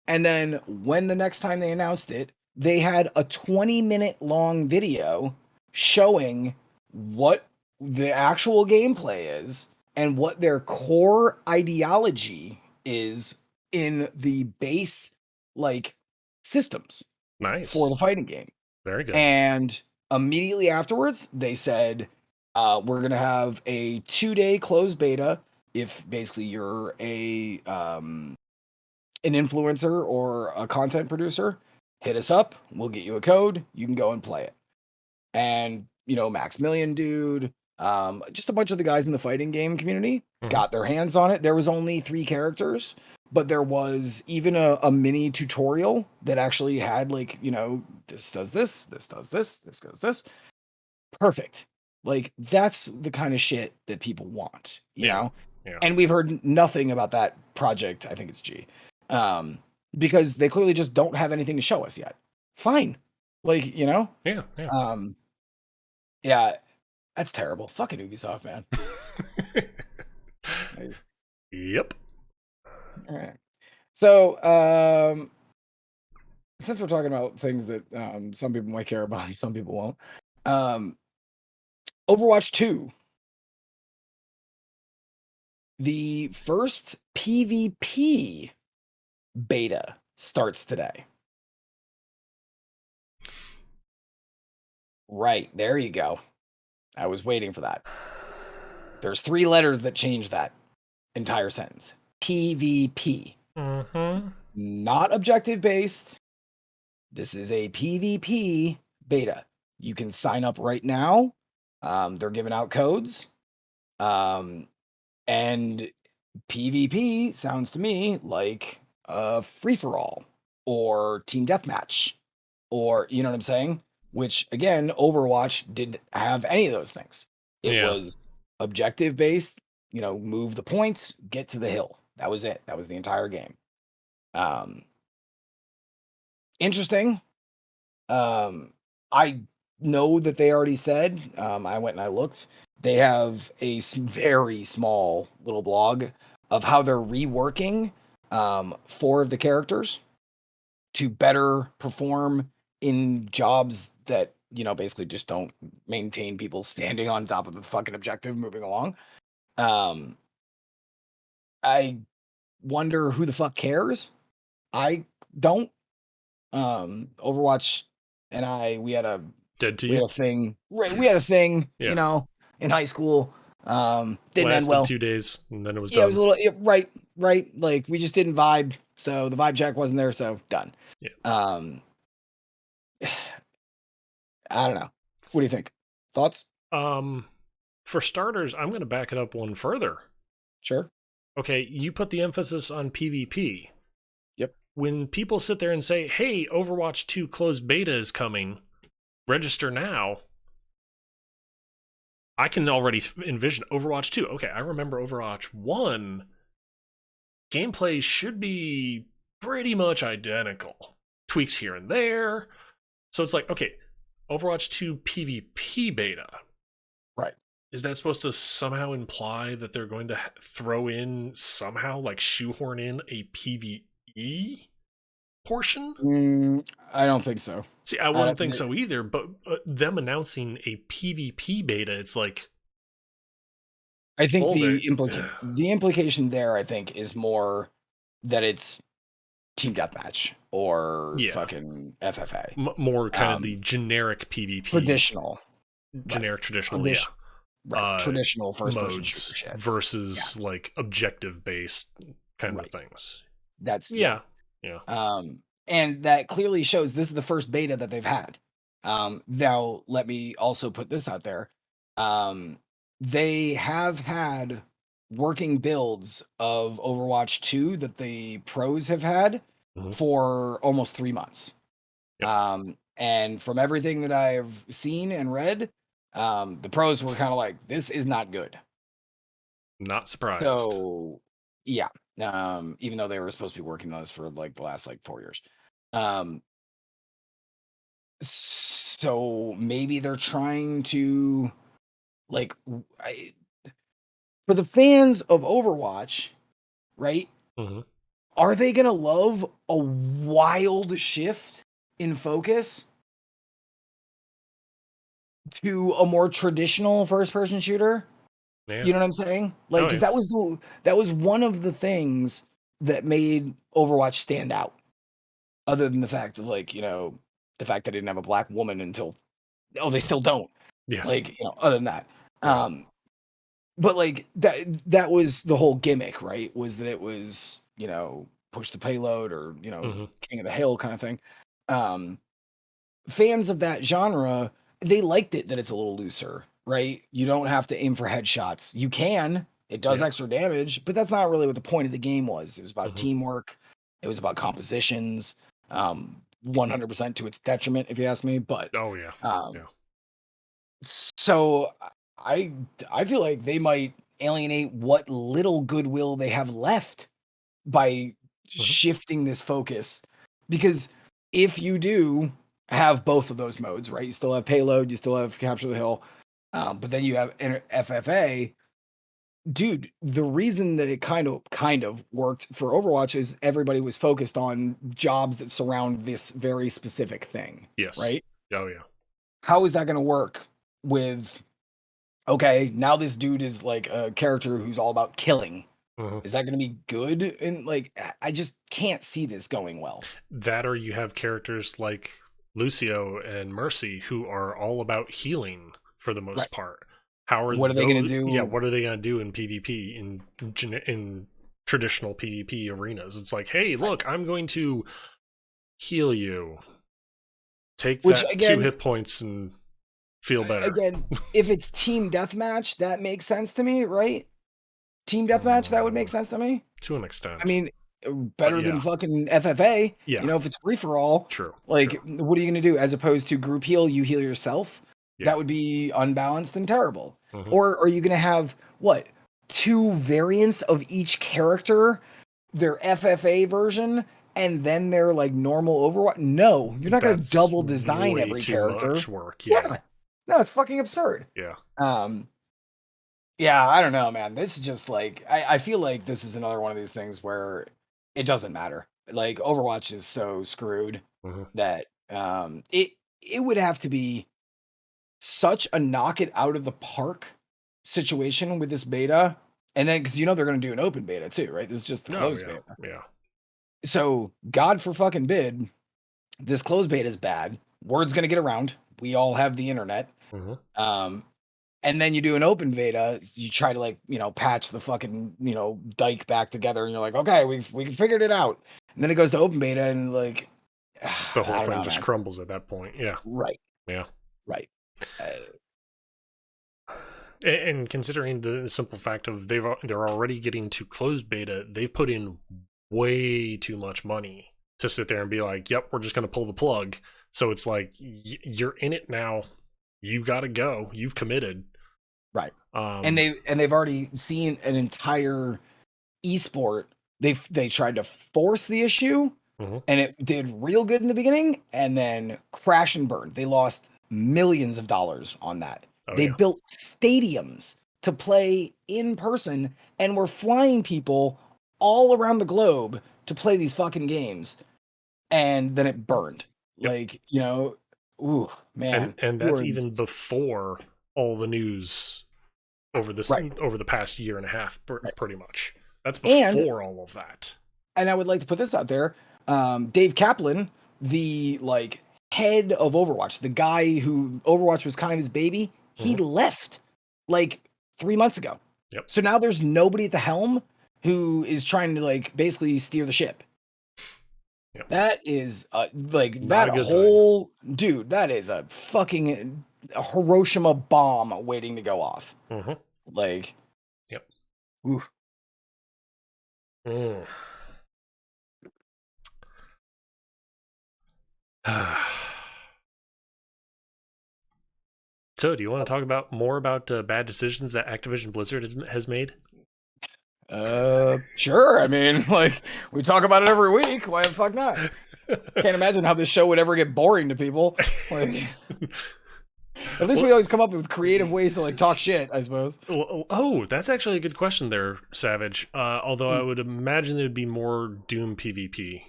And then when the next time they announced it, they had a 20-minute long video showing what the actual gameplay is and what their core ideology is in the base like systems for Nice. the fighting game. Very good. And immediately afterwards, they said, we're going to have a 2-day closed beta. If basically you're an influencer or a content producer, hit us up. We'll get you a code. You can go and play it. and Maximilian Dude, just a bunch of the guys in the fighting game community Mhm. got their hands on it. There was only 3 characters, but there was even a mini tutorial that actually had like, this does this, this does this goes this. Perfect. Like that's the kind of shit that people want, Yeah. Yeah. And we've heard nothing about that project. I think it's G. Um, because they clearly just don't have anything to show us yet. Fine. Like, Yeah. Yeah. um, yeah, that's terrible. Fucking Ubisoft, man. Like, Yep. all right. So, since we're talking about things that some people might care about and some people won't, um, Overwatch 2, the first PvP beta starts today. Right, there you go. I was waiting for that. There's 3 letters that change that entire sentence. PvP. Mm-hmm. Not objective based. This is a PvP beta. You can sign up right now. They're giving out codes. And PvP sounds to me like a free for all or team deathmatch, or you know what I'm saying? Which again, Overwatch didn't have any of those things. It Yeah. was objective based, move the points, get to the hill. That was it. That was the entire game. Um, Interesting. I know that they already said, I went and I looked, they have a very small little blog of how they're reworking 4 of the characters to better perform in jobs that, basically just don't maintain people standing on top of the fucking objective moving along. Um, I wonder who the fuck cares. I don't. Overwatch and we had a Dead to we you. had a thing, right? We had a thing, Yeah. in high school. Didn't end Lasted well. 2 days and then it was Yeah, it was done. a little, yeah, right, right. Like we just didn't vibe, so the vibe check wasn't there, so done. Yeah. Um, I don't know. What do you think? Thoughts? Um, for starters, I'm going to back it up one further. Sure. Okay, you put the emphasis on PvP. Yep. When people sit there and say, "Hey, Overwatch 2 closed beta is coming. Register now." I can already envision Overwatch 2. Okay, I remember Overwatch 1. Gameplay should be pretty much identical. Tweaks here and there. So it's like, okay, Overwatch 2 PvP beta. Right. Is that supposed to somehow imply that they're going to throw in somehow, like shoehorn in a PvE portion? I don't think so. See, I I wouldn't don't, think so either, but them announcing a PvP beta, it's like, I think oh, they the implication there, I think, is more that it's team deathmatch or yeah, fucking FFA. more kind of the Um, generic PvP, Traditional, right? generic traditional, yeah, Tradition, right? Traditional first-person shooter modes shit. Yeah, versus like objective based kind of right. things. That's yeah. Yeah, yeah. And that clearly shows this is the first beta that they've had. Now let me also put this out there. Um, they have had working builds of Overwatch 2 that the pros have had Mhm. for almost 3 months. Yep. And from everything that I've seen and read, the pros were kind of like, this is not good. Not surprised. So yeah. Even though they were supposed to be working on this for like the last like 4 years. Um, so maybe they're trying to like for the fans of Overwatch, right? Hmm. Are they gonna love a wild shift in focus to a more traditional first person shooter? Yeah. You know what I'm saying? Like, Oh because yeah. that was one of the things that made Overwatch stand out. Other than the fact of like, the fact that they didn't have a black woman until they still don't. Yeah. Like, other than that. Yeah. Um, but like that was the whole gimmick, right? Was that it was, push the payload or, Hmm. king of the hill kind of thing. Um, Fans of that genre they liked it that it's a little looser, right? You don't have to aim for headshots. You can. It does Yeah. extra damage, but that's not really what the point of the game was. It was about Hmm. teamwork. It was about compositions. 100% to its detriment, if you ask me. But Oh yeah. um, Yeah. so I I feel like they might alienate what little goodwill they have left by Hmm. shifting this focus. Because if you do have both of those modes, right? You still have payload, you still have capture the hill, but then you have FFA. Dude, the reason that it kind of worked for Overwatch is everybody was focused on jobs that surround this very specific thing, Yes. right? Oh yeah. How is that going to work with, okay, now this dude is like a character who's all about killing. Hmm. Is that going to be good? And like, I just can't see this going well. That, or you have characters like Lucio and Mercy who are all about healing for the Right. most part. How are What are they going to those? Yeah, do? what are they gonna do in PvP in traditional PvP arenas? It's like, hey, Right. look, I'm going to heal you. Take Which that two again, hit points and feel better. again, if it's team deathmatch, that makes sense to me, right? Team deathmatch, that would make Mm, sense to me. to an I extent, mean, but better than yeah, fucking FFA. yeah, If it's free for all, true, like, true, what are you going to do as opposed to group heal? You heal yourself. yeah. That would be unbalanced and terrible. Hmm. Or are you going to have what? Two variants of each character, their FFA version, and then their like normal Overwatch? No, you're not going to That's double design way every too character. much work. Yeah, Yeah, no, it's fucking absurd. yeah. Um, yeah, I don't know, man. This is just like I feel like this is another one of these things where it doesn't matter. Like Overwatch is so screwed Hmm. that it would have to be such a knock it out of the park situation with this beta. And then because they're gonna do an open beta too, right? This is just the Oh closed yeah, beta. yeah. So God for fucking bid, this closed beta is bad. Word's gonna get around. We all have the internet. Hmm. Um, and then you do an open beta, you try to like, patch the fucking, dike back together and you're like, okay, we figured it out. And then it goes to open beta and like The I whole don't thing know, just man. crumbles at that point. Yeah, Right, yeah. right. Uh, And considering the simple fact of they're already getting to closed beta, they've put in way too much money to sit there and be like, "Yep, we're just going to pull the plug." So it's like you're in it now. You got to go. You've committed. right. And Um. they've already seen an entire esport. They tried to force the issue Mhm. and it did real good in the beginning and then crash and burn. They lost millions of dollars on that. Oh They yeah. built stadiums to play in person and were flying people all around the globe to play these fucking games. And then it burned. Yep. Like, ooh, And man. that's Words. even before all the news Right. over the past year and a half, Right. pretty much. That's And before all of that. I would like to put this out there. Dave Kaplan, the like head of Overwatch, the guy who Overwatch was kind of his baby, he Hmm. left like 3 months ago. Yep. So now there's nobody at the helm who is trying to like basically steer the ship. Yep. That is like Not that a good thing. whole dude. That is a fucking Hiroshima bomb waiting to go off. Hmm. Like, Yep. ooh, Mm. So, do you want to talk about more about bad decisions that Activision Blizzard has made? sure. I mean, like we talk about it every week. Why the fuck not? Can't imagine how this show would ever get boring to people. Like, at least well, we always come up with creative ways to like talk shit. I suppose. oh, that's actually a good question there, Savage. Although I Hmm. would imagine it would be more Doom PvP.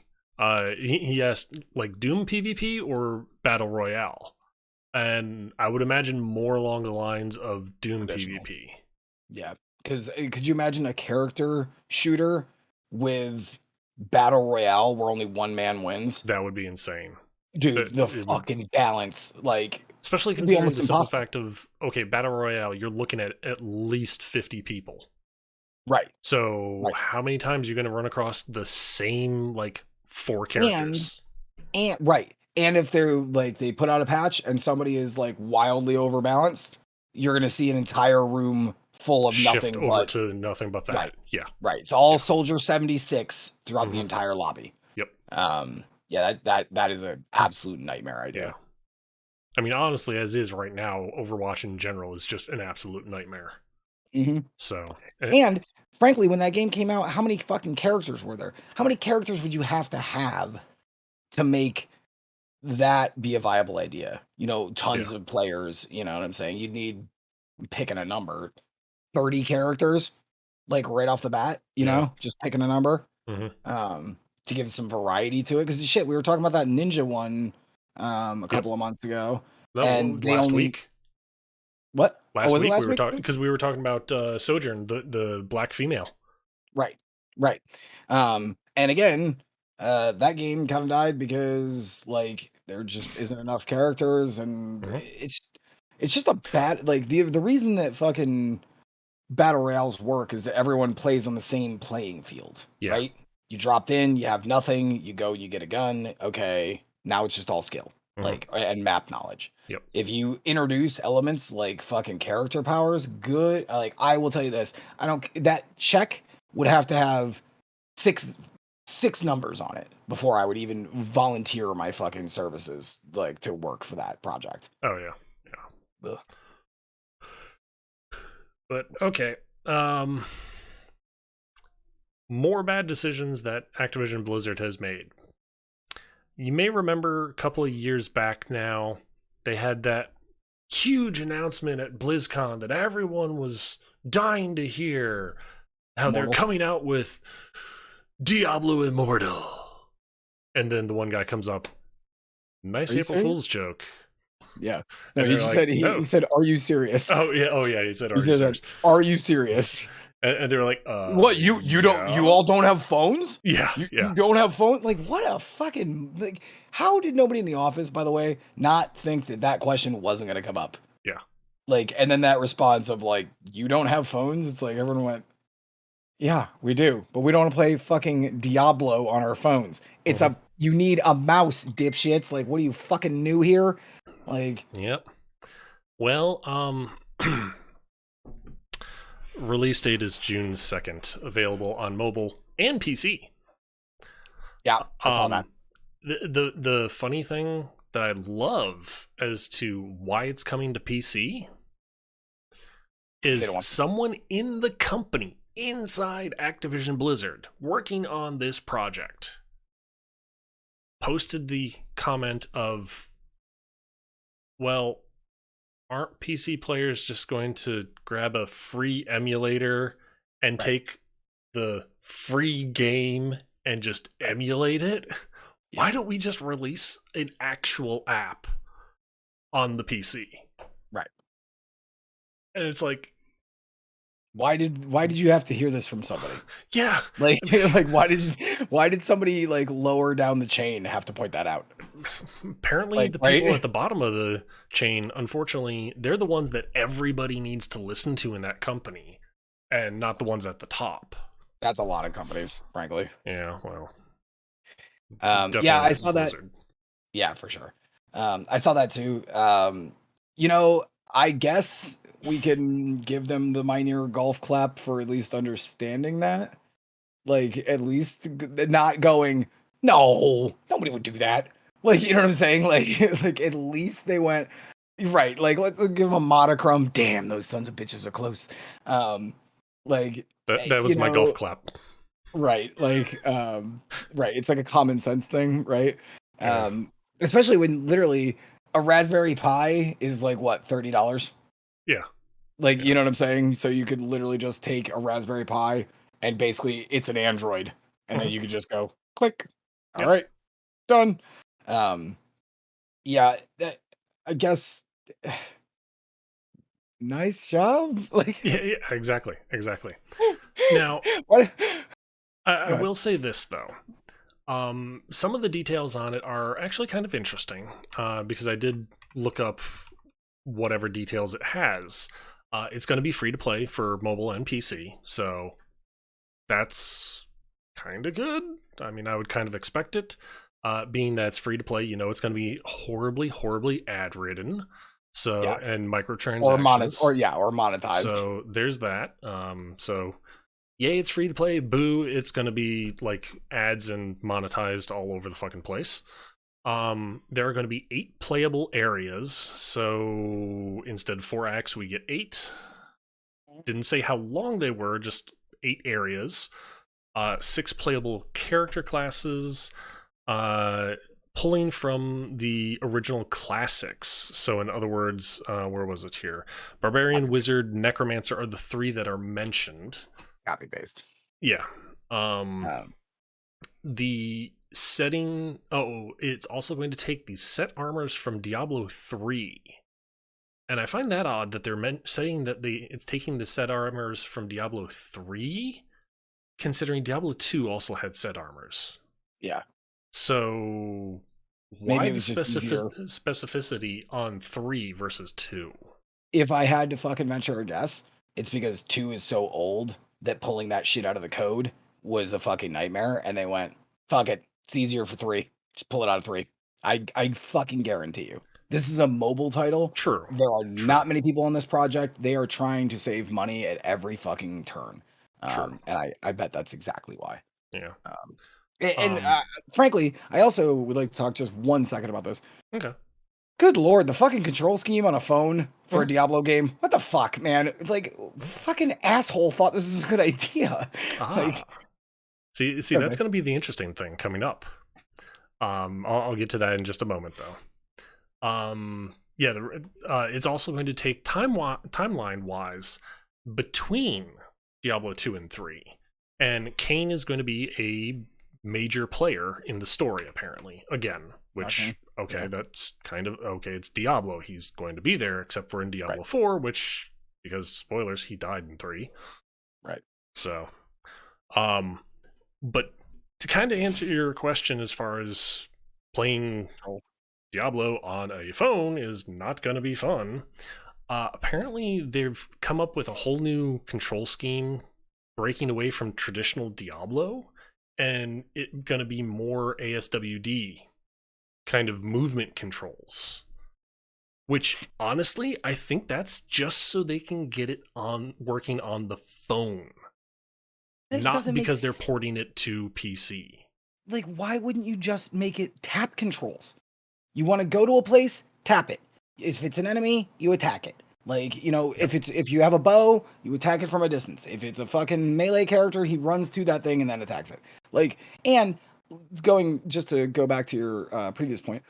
He asked like Doom PvP or Battle Royale, and I would imagine more along the lines of Doom Traditional. PvP. Yeah, because could you imagine a character shooter with battle royale where only one man wins? That would be insane. Dude, the It would, fucking balance, like, especially it'd be considering almost the simple impossible. fact of okay, Battle Royale, you're looking at least 50 people. Right, So right, how many times are you going to run across the same like four and characters? and right, And if they're like they put out a patch and somebody is like wildly overbalanced, you're gonna see an entire room full of Shift nothing over but to nothing but right, that. Yeah. right. It's all Yeah. Soldier 76 throughout the Hmm. entire lobby. Yep. Yeah, that is an absolute nightmare Yeah. idea. I mean, honestly, as is right now, Overwatch in general is just an absolute nightmare. Hmm. So, And frankly, when that game came out, how many fucking characters were there? How many characters would you have to make that be a viable idea? You know, yeah. tons of players. You know what I'm saying? You'd need picking a number, 30 characters, like right off the bat. You Yeah. know, just picking a number. Hmm. To give some variety to it. Because shit, we were talking about that ninja one a Yep. couple of months ago, No, and they last only week. what? Oh, Last was it week we last were week? talking because we were talking about Sojourn, the black female. Right, right. And again, that game kind of died because like there just isn't enough characters, and Hmm. it's just a bad like the reason that fucking battle royales work is that everyone plays on the same playing field, Yeah. right? You dropped in, you have nothing, you go, you get a gun, okay, now it's just all skill, Hmm. like, and map knowledge. Yep. If you introduce elements like fucking character powers, good, like, I will tell you this, I don't, that check would have to have six, six numbers on it before I would even volunteer my fucking services, like, to work for that project. Oh yeah. Yeah. Ugh. But okay. Um, More bad decisions that Activision Blizzard has made. You may remember a couple of years back now, they had that huge announcement at BlizzCon that everyone was dying to hear how they're Immortal. coming out with Diablo Immortal. And then the one guy comes up, Are nice you April serious? Fool's joke. Yeah. No, And he they're just like, said he no. said, "Are you serious?" Oh yeah, he said, He are you said that. serious? Are you serious? And they're like, What you don't you yeah. all don't have phones? Yeah, You yeah, don't have phones? Like what a fucking like how did nobody in the office by the way not think that that question wasn't going to come up? yeah. Like and then that response of like you don't have phones? It's like everyone went, "Yeah, we do, but we don't want to play fucking Diablo on our phones. It's Hmm. a you need a mouse, dipshits. Like what are you fucking new here?" Like Yep. Well, release date is June 2nd, available on mobile and PC. yeah, I saw that. Um, the funny thing that I love as to why it's coming to PC They is don't want someone in the company inside Activision Blizzard working on this project posted the comment of, well, aren't PC players just going to grab a free emulator and right. take the free game and just Right. emulate it? Yeah. Why don't we just release an actual app on the PC? Right. And it's like, Why did you have to hear this from somebody? yeah, Like like why did somebody like lower down the chain have to point that out? apparently Like the people right? at the bottom of the chain, unfortunately, they're the ones that everybody needs to listen to in that company and not the ones at the top. That's a lot of companies, frankly. Yeah, well, Yeah, definitely I not saw that. Blizzard. Yeah, for sure. I saw that too. You know, I guess we can give them the Miner golf clap for at least understanding that. Like at least not going, no, nobody would do that. Like, you know what I'm saying? Like like at least they went right. Like let's give them a monochrome. Damn, those sons of bitches are close. Um like That you was my golf know, clap. right. Like right. It's like a common sense thing, right? Yeah. Um especially when literally a Raspberry Pi is like what, $30? Yeah. Like, Yeah. you know what I'm saying? So you could literally just take a Raspberry Pi and basically it's an Android, and then Mhm. you could just go click. All Yep. right, done. Um, yeah, that, I guess nice job. Like, Yeah, yeah, exactly. Exactly. Now, what? I Go ahead. will say this though. Some of the details on it are actually kind of interesting, because I did look up whatever details it has. It's going to be free to play for mobile and PC, so that's kind of good. I mean, I would kind of expect it. Being that it's free to play, it's going to be horribly, horribly ad ridden. So, Yeah. and Or microtransactions. or monetized. So there's that. So yay, it's free to play. Boo, it's going to be like ads and monetized all over the fucking place. There are going to be 8 playable areas. So instead of 4 acts, we get 8. Didn't say how long they were, just 8 areas. 6 playable character classes. Pulling from the original classics. So in other words, where was it here? Barbarian, Wizard, Necromancer are the 3 that are mentioned. Copy paste. Yeah. The setting. Oh, it's also going to take the set armors from Diablo 3. And I find that odd that they're saying that it's taking the set armors from Diablo 3, considering Diablo 2 also had set armors. Yeah. So Maybe why it the was just easier. specificity on 3 versus 2? If I had to fucking venture a guess, it's because 2 is so old that pulling that shit out of the code was a fucking nightmare, and they went, fuck it, it's easier for 3. Just pull it out of 3. I fucking guarantee you. This is a mobile title. True. There are not many people on this project. They are trying to save money at every fucking turn. And I bet that's exactly why. Yeah. And frankly, I also would like to talk just 1 second about this. Okay. Good lord, the fucking control scheme on a phone for a Diablo game. What the fuck, man? Like, fucking asshole thought this was a good idea. Like, see, okay. that's going to be the interesting thing coming up. I'll get to that in just a moment, though. It's also going to take timeline wise between Diablo 2 and 3, and Kain is going to be a major player in the story, apparently. Again, which that's kind of okay. It's Diablo; he's going to be there, except for in Diablo 4, which, because spoilers, he died in 3. Right. So, but to kind of answer your question, as far as playing Diablo on a phone is not going to be fun. Apparently, they've come up with a whole new control scheme, breaking away from traditional Diablo, and it going to be more ASWD kind of movement controls. Which, honestly, I think that's just so they can get it working on the phone. Not because they're porting it to PC. Like, why wouldn't you just make it tap controls? You want to go to a place, tap it. If it's an enemy, you attack it. Like, if you have a bow, you attack it from a distance. If it's a fucking melee character, he runs to that thing and then attacks it. Like, and just to go back to your previous point.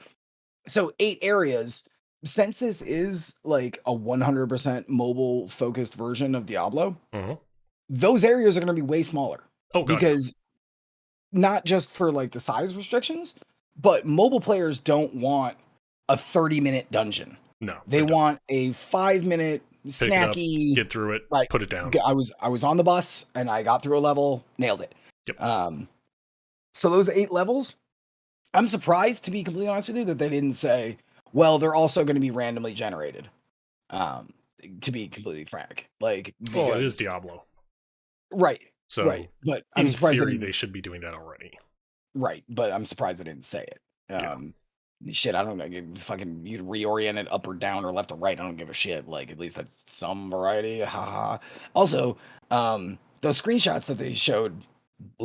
So 8 areas, since this is like a 100% mobile focused version of Diablo, those areas are going to be way smaller. Oh, God. Because not just for like the size restrictions, but mobile players don't want a 30-minute dungeon. No, they want a 5-minute snacky, get through it, put it down. I was on the bus and I got through a level, nailed it. Yep. So those 8 levels, I'm surprised, to be completely honest with you, that they didn't say, well, they're also going to be randomly generated. To be completely frank, like, well, it is Diablo, right? So, right, but I'm in surprised theory they should be doing that already. Right, but I'm surprised they didn't say it. Shit, I don't know. Fucking, you reorient it up or down or left or right. I don't give a shit. Like, at least that's some variety. Haha. Also, those screenshots that they showed,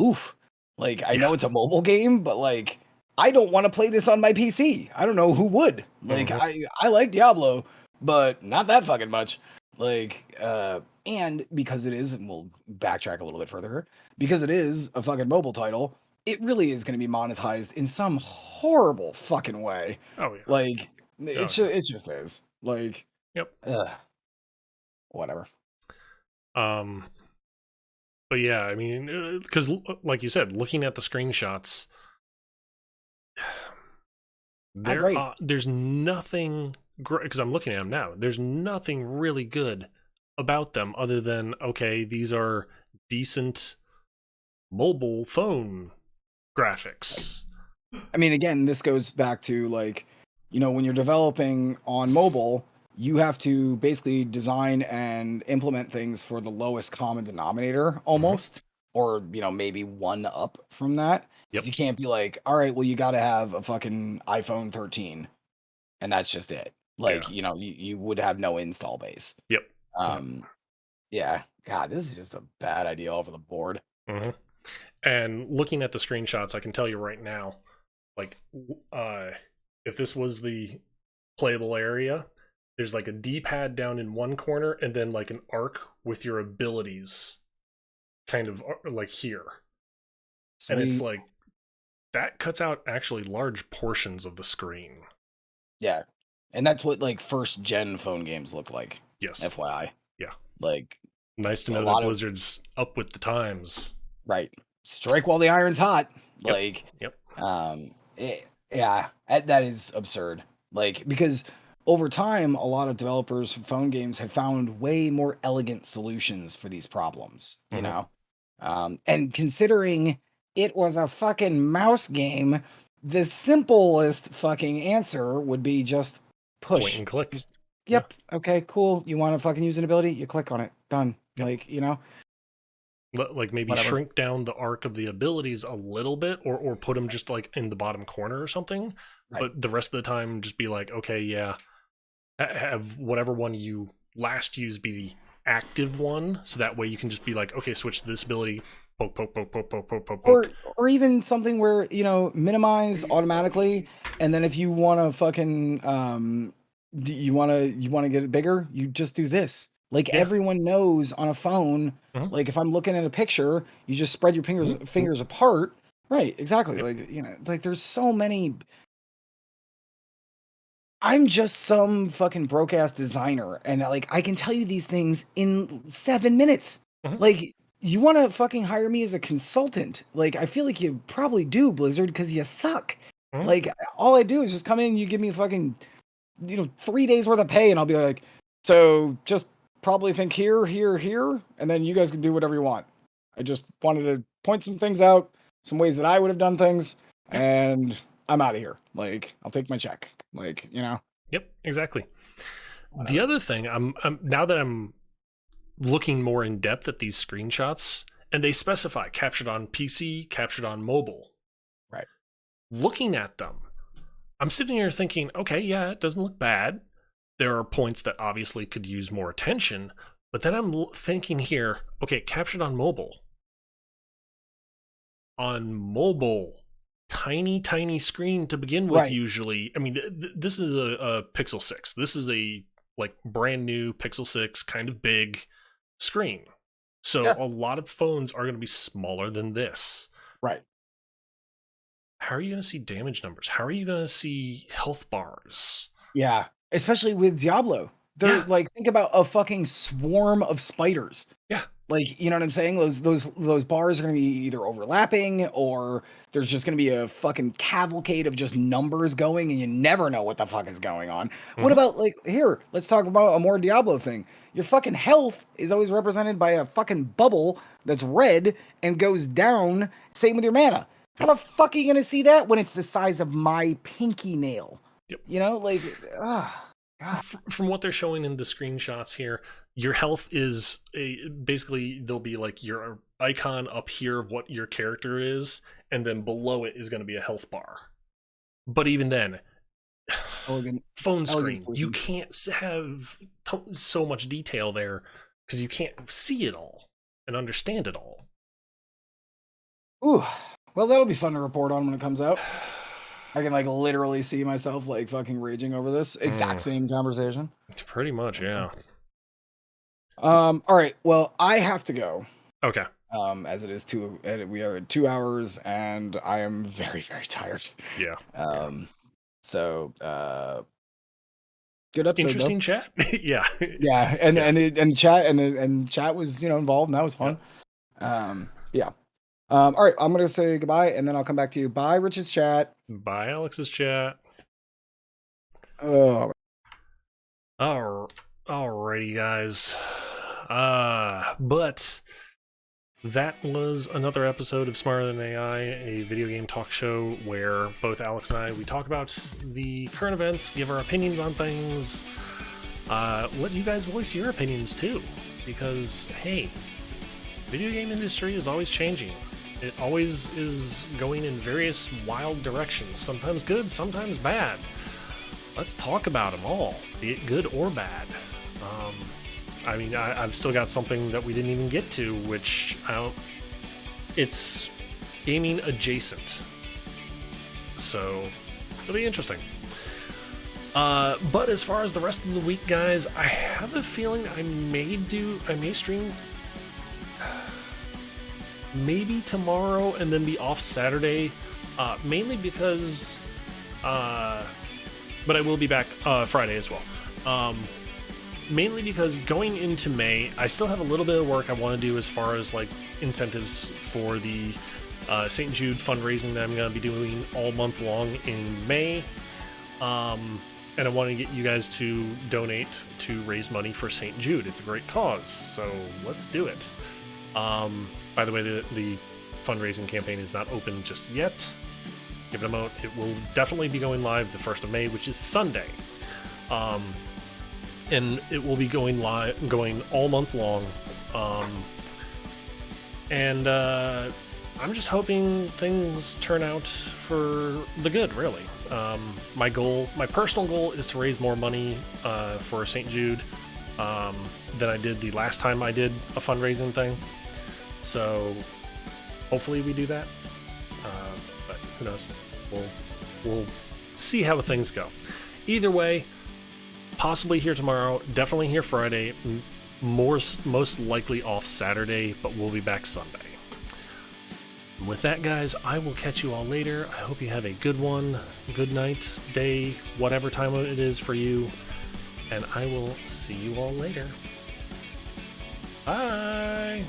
oof. Like, I know it's a mobile game, but like, I don't want to play this on my PC. I don't know who would. Like, I like Diablo, but not that fucking much. Like, and because it is, and we'll backtrack a little bit further here, because it is a fucking mobile title, it really is going to be monetized in some horrible fucking way. Oh yeah. Like, it just is. Like, yep. Whatever. But yeah, I mean, because like you said, looking at the screenshots, there's nothing great, because I'm looking at them now. There's nothing really good about them other than, okay, these are decent mobile phone graphics. I mean, again, this goes back to, like, when you're developing on mobile, you have to basically design and implement things for the lowest common denominator almost. or maybe one up from that. Yep. Because you can't be like, all right, well, you got to have a fucking iPhone 13, and that's just it. Yeah. Like, you would have no install base. Yep. Yep. Um, yeah. God, this is just a bad idea all over the board. hmm And looking at the screenshots, I can tell you right now, like, if this was the playable area, there's like a D-pad down in one corner, and then like an arc with your abilities, kind of like here, and it's Sweet. like that cuts out actually large portions of the screen. Yeah. And that's what like first gen phone games look like. Yes. FYI. Yeah. Like Nice to a know that lot of Blizzard's up with the times. right. Strike while the iron's hot. Yep. Like Yep. yeah, that is absurd. Like because over time a lot of developers for phone games have found way more elegant solutions for these problems, hmm And considering it was a fucking mouse game, the simplest fucking answer would be just Point push. and click. Just, Yeah. yep, okay, cool. You want to fucking use an ability? You click on it. Done. Yep. Like, Like maybe whatever. shrink down the arc of the abilities a little bit, or put them just like in the bottom corner or something. Right. But the rest of the time, just be like, okay, yeah, have whatever one you last used be the active one, so that way you can just be like, okay, switch to this ability, poke, poke, poke, poke, poke, poke, poke, Or poke. or even something where, minimize automatically, and then if you wanna fucking, you wanna get it bigger, you just do this. Like, Yeah. everyone knows on a phone, hmm like, if I'm looking at a picture, you just spread your fingers apart. Right, exactly, Yep. like, like, there's so many. I'm just some fucking broke ass designer, and like I can tell you these things in 7 minutes. hmm Like, you want to fucking hire me as a consultant? Like, I feel like you probably do, Blizzard, because you suck. hmm Like, all I do is just come in, you give me fucking 3 days worth of pay, and I'll be like, so just probably think here, here, here, and then you guys can do whatever you want. I just wanted to point some things out, some ways that I would have done things, Yep. and I'm out of here. Like, I'll take my check. Like, Yep. Exactly. The whatever. other thing, I'm now that I'm looking more in depth at these screenshots, and they specify captured on PC, captured on mobile. Right. Looking at them, I'm sitting here thinking, okay, yeah, it doesn't look bad. There are points that obviously could use more attention, but then I'm thinking here, okay, captured on mobile. On mobile, tiny screen to begin with, Right. usually. I mean, this is a Pixel 6. This is a like brand new Pixel 6, kind of big screen. So Yeah. a lot of phones are going to be smaller than this. Right. How are you going to see damage numbers? How are you going to see health bars? Yeah. Especially with Diablo. They're Yeah, like, think about a fucking swarm of spiders. yeah. Like, you know what I'm saying? Those bars are gonna be either overlapping or there's just gonna be a fucking cavalcade of just numbers going, and you never know what the fuck is going on. What hmm about like here? Let's talk about a more Diablo thing. Your fucking health is always represented by a fucking bubble that's red and goes down. Same with your mana. How Yep, the fuck are you gonna see that when it's the size of my pinky nail? yep. Like, ah, God. From what they're showing in the screenshots here, your health is basically there'll be like your icon up here of what your character is, and then below it is going to be a health bar. But even then, Elegant, phone elegant screen, you solution. can't have so much detail there because you can't see it all and understand it all. Ooh, well, that'll be fun to report on when it comes out. I can like literally see myself like fucking raging over this exact Mm, same conversation. pretty much, yeah. All right. Well, I have to go. Okay. As it is we are at 2 hours, and I am very, very tired. Yeah. Yeah. Um, so good episode though. Interesting chat. Yeah. Yeah, and Yeah. and chat and chat was involved, and that was Yeah. fun. Yeah. All right. I'm gonna say goodbye, and then I'll come back to you. Bye, Rich's chat. Bye, Alex's chat. Oh, Alrighty, guys. But that was another episode of Smarter Than AI, a video game talk show where both Alex and I, we talk about the current events, give our opinions on things, let you guys voice your opinions too, because hey, Video game industry is always changing. It always is going in various wild directions, sometimes good, sometimes bad. Let's talk about them all, be it good or bad. I mean, I've still got something that we didn't even get to, which it's gaming adjacent. So, it'll be interesting. But as far as the rest of the week, guys, I have a feeling I may stream maybe tomorrow and then be off Saturday, mainly because, but I will be back Friday as well. Mainly because going into May, I still have a little bit of work I want to do as far as like incentives for the St. Jude fundraising that I'm going to be doing all month long in May. And I want to get you guys to donate to raise money for St. Jude. It's a great cause, so let's do it. By the way, the fundraising campaign is not open just yet. Give it a moment. It will definitely be going live the 1st of May, which is Sunday. And it will be going all month long. And I'm just hoping things turn out for the good, really. My personal goal is to raise more money for St. Jude than I did the last time I did a fundraising thing. So hopefully we do that. But who knows? We'll see how things go. Either way, possibly here tomorrow, definitely here Friday, most likely off Saturday, but we'll be back Sunday. And with that, guys, I will catch you all later. I hope you have a good one, good night, day, whatever time it is for you, and I will see you all later. Bye!